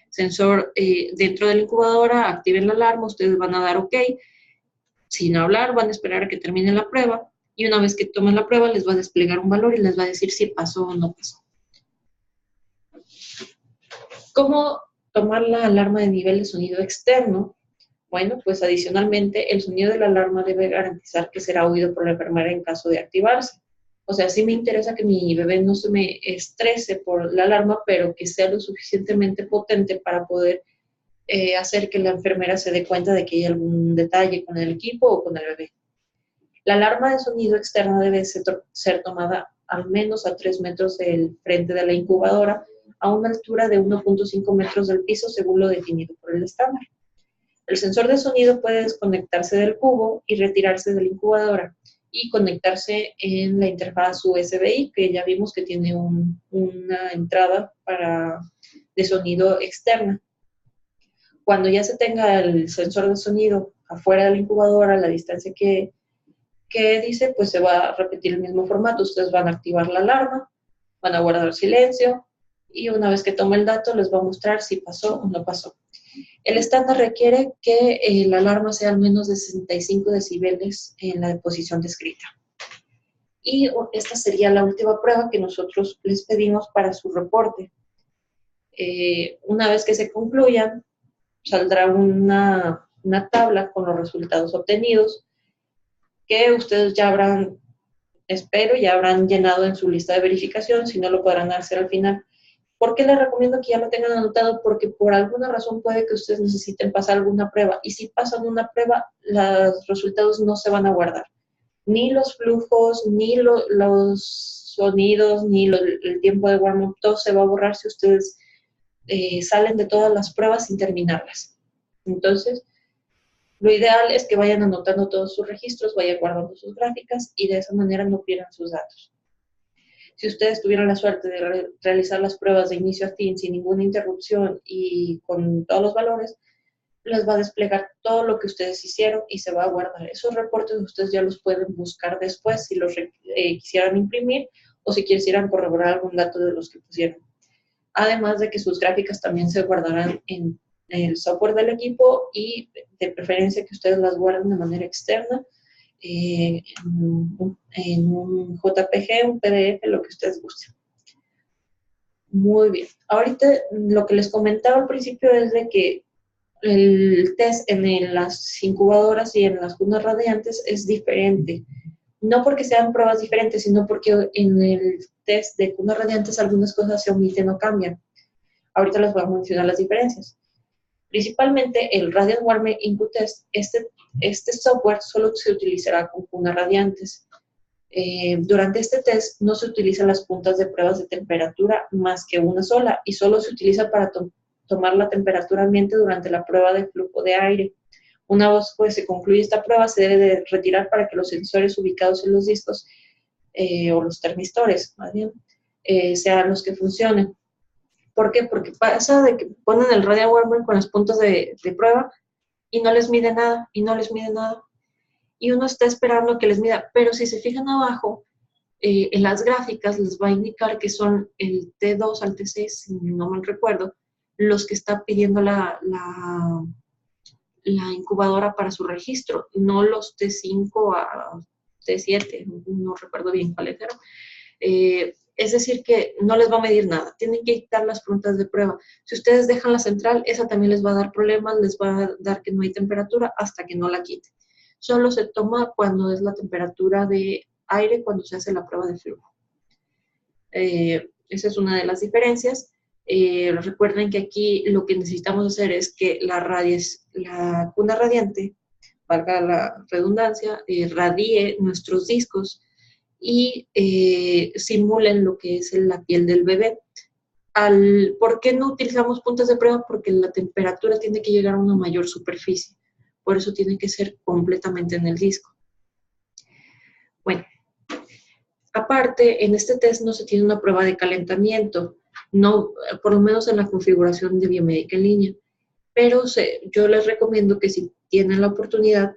sensor dentro de la incubadora, activen la alarma, ustedes van a dar OK, sin hablar, van a esperar a que termine la prueba, y una vez que tomen la prueba les va a desplegar un valor y les va a decir si pasó o no pasó. ¿Cómo tomar la alarma de nivel de sonido externo? Bueno, pues adicionalmente el sonido de la alarma debe garantizar que será oído por la enfermera en caso de activarse. O sea, sí me interesa que mi bebé no se me estrese por la alarma, pero que sea lo suficientemente potente para poder hacer que la enfermera se dé cuenta de que hay algún detalle con el equipo o con el bebé. La alarma de sonido externa debe ser tomada al menos a 3 metros del frente de la incubadora, a una altura de 1.5 metros del piso, según lo definido por el estándar. El sensor de sonido puede desconectarse del cubo y retirarse de la incubadora y conectarse en la interfaz USB-I, que ya vimos que tiene una entrada de sonido externa. Cuando ya se tenga el sensor de sonido afuera de la incubadora, a la distancia que dice, pues se va a repetir el mismo formato. Ustedes van a activar la alarma, van a guardar silencio y una vez que tome el dato les va a mostrar si pasó o no pasó. El estándar requiere que la alarma sea al menos de 65 decibeles en la posición descrita. Y esta sería la última prueba que nosotros les pedimos para su reporte. Una vez que se concluyan, saldrá una tabla con los resultados obtenidos que ustedes ya habrán, espero, ya habrán llenado en su lista de verificación, si no lo podrán hacer al final. ¿Por qué les recomiendo que ya lo tengan anotado? Porque por alguna razón puede que ustedes necesiten pasar alguna prueba, y si pasan una prueba, los resultados no se van a guardar. Ni los flujos, ni los sonidos, ni el tiempo de warm-up, todo se va a borrar si ustedes salen de todas las pruebas sin terminarlas. Entonces, lo ideal es que vayan anotando todos sus registros, vayan guardando sus gráficas y de esa manera no pierdan sus datos. Si ustedes tuvieron la suerte de realizar las pruebas de inicio a fin sin ninguna interrupción y con todos los valores, les va a desplegar todo lo que ustedes hicieron y se va a guardar. Esos reportes ustedes ya los pueden buscar después si los quisieran imprimir o si quisieran corroborar algún dato de los que pusieron. Además de que sus gráficas también se guardarán en el software del equipo y de preferencia que ustedes las guarden de manera externa, en un JPG, un PDF, lo que ustedes gusten. Muy bien. Ahorita lo que les comentaba al principio es de que el test en las incubadoras y en las cunas radiantes es diferente. No porque sean pruebas diferentes, sino porque en el test de cunas radiantes algunas cosas se omiten o cambian. Ahorita les voy a mencionar las diferencias. Principalmente el Radiant Warmer Input Test, este software solo se utilizará con cunas radiantes. Durante este test no se utilizan las puntas de pruebas de temperatura más que una sola y solo se utiliza para tomar la temperatura ambiente durante la prueba de flujo de aire. Una vez pues se concluye esta prueba, se debe de retirar para que los sensores ubicados en los discos o los termistores, más bien, sean los que funcionen. ¿Por qué? Porque pasa de que ponen el Radiant Warmer con las puntas de prueba y no les mide nada, y no les mide nada. Y uno está esperando que les mida, pero si se fijan abajo, en las gráficas les va a indicar que son el T2 al T6, si no mal recuerdo, los que está pidiendo la incubadora para su registro, no los T5 a T7, no recuerdo bien cuál era. Es decir, que no les va a medir nada, tienen que quitar las puntas de prueba. Si ustedes dejan la central, esa también les va a dar problemas, les va a dar que no hay temperatura hasta que no la quiten. Solo se toma cuando es la temperatura de aire, cuando se hace la prueba de flujo. Esa es una de las diferencias. Recuerden que aquí lo que necesitamos hacer es que la cuna radiante, valga la redundancia, radie nuestros discos y simulen lo que es la piel del bebé. ¿Por qué no utilizamos puntas de prueba? Porque la temperatura tiene que llegar a una mayor superficie. Por eso tiene que ser completamente en el disco. Bueno, aparte, en este test no se tiene una prueba de calentamiento, no, por lo menos en la configuración de biomédica en línea. Pero yo les recomiendo que si tienen la oportunidad,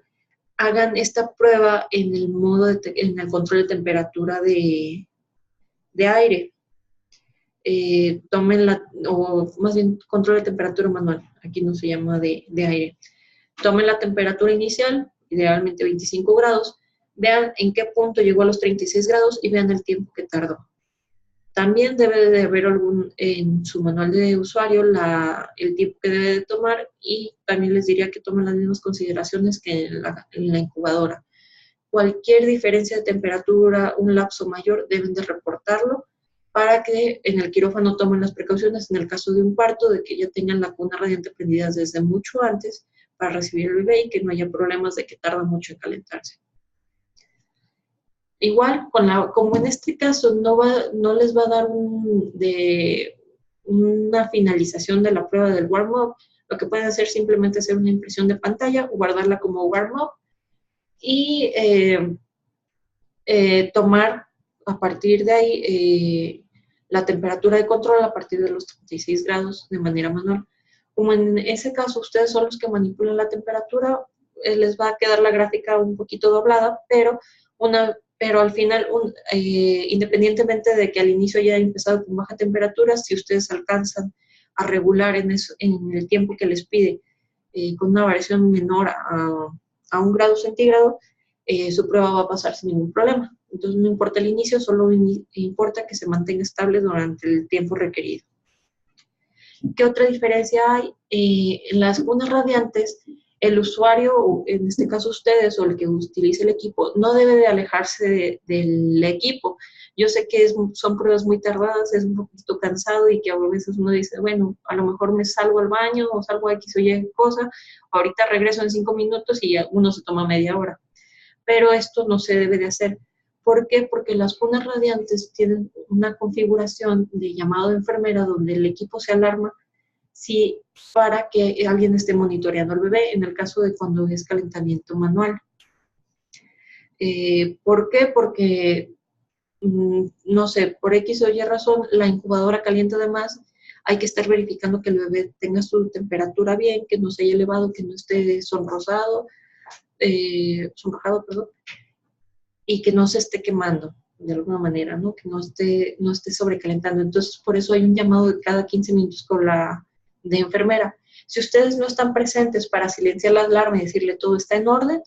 hagan esta prueba en el modo en el control de temperatura de aire. Tomen o más bien control de temperatura manual, aquí no se llama de aire. Tomen la temperatura inicial, idealmente 25 grados, vean en qué punto llegó a los 36 grados y vean el tiempo que tardó. También debe de haber en su manual de usuario el tiempo que debe de tomar, y también les diría que tomen las mismas consideraciones que en la incubadora. Cualquier diferencia de temperatura, un lapso mayor, deben de reportarlo para que en el quirófano tomen las precauciones en el caso de un parto, de que ya tengan la cuna radiante prendida desde mucho antes para recibir el bebé y que no haya problemas de que tarda mucho en calentarse. Igual, como en este caso no les va a dar una finalización de la prueba del warm-up, lo que pueden hacer es simplemente hacer una impresión de pantalla, guardarla como warm-up y tomar a partir de ahí la temperatura de control a partir de los 36 grados de manera manual. Como en ese caso ustedes son los que manipulan la temperatura, les va a quedar la gráfica un poquito doblada, pero al final, independientemente de que al inicio haya empezado con baja temperatura, si ustedes alcanzan a regular en el tiempo que les pide, con una variación menor a 1 grado centígrado, su prueba va a pasar sin ningún problema. Entonces no importa el inicio, solo importa que se mantenga estable durante el tiempo requerido. ¿Qué otra diferencia hay? En las cunas radiantes, el usuario, en este caso ustedes o el que utilice el equipo, no debe de alejarse del equipo. Yo sé que son pruebas muy tardadas, es un poquito cansado y que a veces uno dice, bueno, a lo mejor me salgo al baño o salgo a X o Y cosa, ahorita regreso en 5 minutos y ya uno se toma media hora. Pero esto no se debe de hacer. ¿Por qué? Porque las cunas radiantes tienen una configuración de llamado de enfermera donde el equipo se alarma para que alguien esté monitoreando al bebé, en el caso de cuando es calentamiento manual. ¿Por qué? Porque, no sé, por X o Y razón, la incubadora calienta de más, hay que estar verificando que el bebé tenga su temperatura bien, que no se haya elevado, que no esté sonrojado, y que no se esté quemando de alguna manera, ¿no? Que no esté sobrecalentando. Entonces, por eso hay un llamado de cada 15 minutos con la de enfermera. Si ustedes no están presentes para silenciar la alarma y decirle todo está en orden,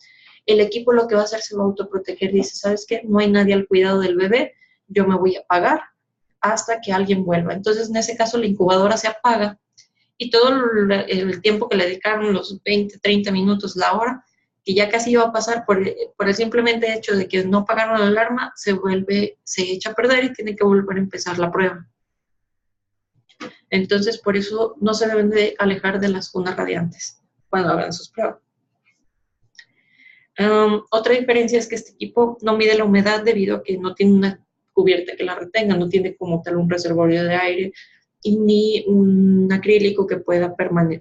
el equipo lo que va a hacer se va a autoproteger. Dice, ¿sabes qué? No hay nadie al cuidado del bebé, yo me voy a apagar hasta que alguien vuelva. Entonces, en ese caso, la incubadora se apaga y todo el tiempo que le dedicaron, los 20, 30 minutos, la hora, que ya casi iba a pasar por el simplemente hecho de que no pagaron la alarma, se echa a perder y tiene que volver a empezar la prueba. Entonces, por eso no se deben de alejar de las cunas radiantes cuando hagan sus pruebas. Otra diferencia es que este equipo no mide la humedad debido a que no tiene una cubierta que la retenga, no tiene como tal un reservorio de aire y ni un acrílico que pueda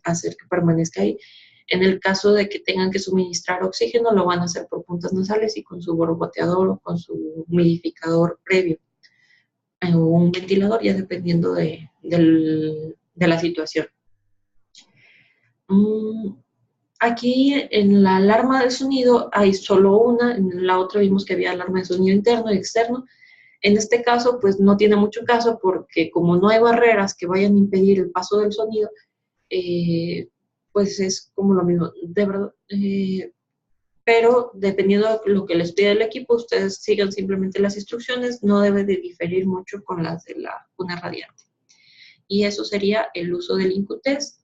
hacer que permanezca ahí. En el caso de que tengan que suministrar oxígeno, lo van a hacer por puntas nasales y con su borboteador o con su humidificador previo. O un ventilador, ya dependiendo de la situación. Aquí en la alarma de sonido hay solo una, en la otra vimos que había alarma de sonido interno y externo. En este caso, pues no tiene mucho caso porque como no hay barreras que vayan a impedir el paso del sonido, pues es como lo mismo, de verdad. Pero dependiendo de lo que les pida el equipo, ustedes sigan simplemente las instrucciones, no debe de diferir mucho con las de la cuna radiante. Y eso sería el uso del IncuTest.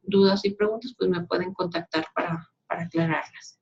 Dudas y preguntas, pues me pueden contactar para aclararlas.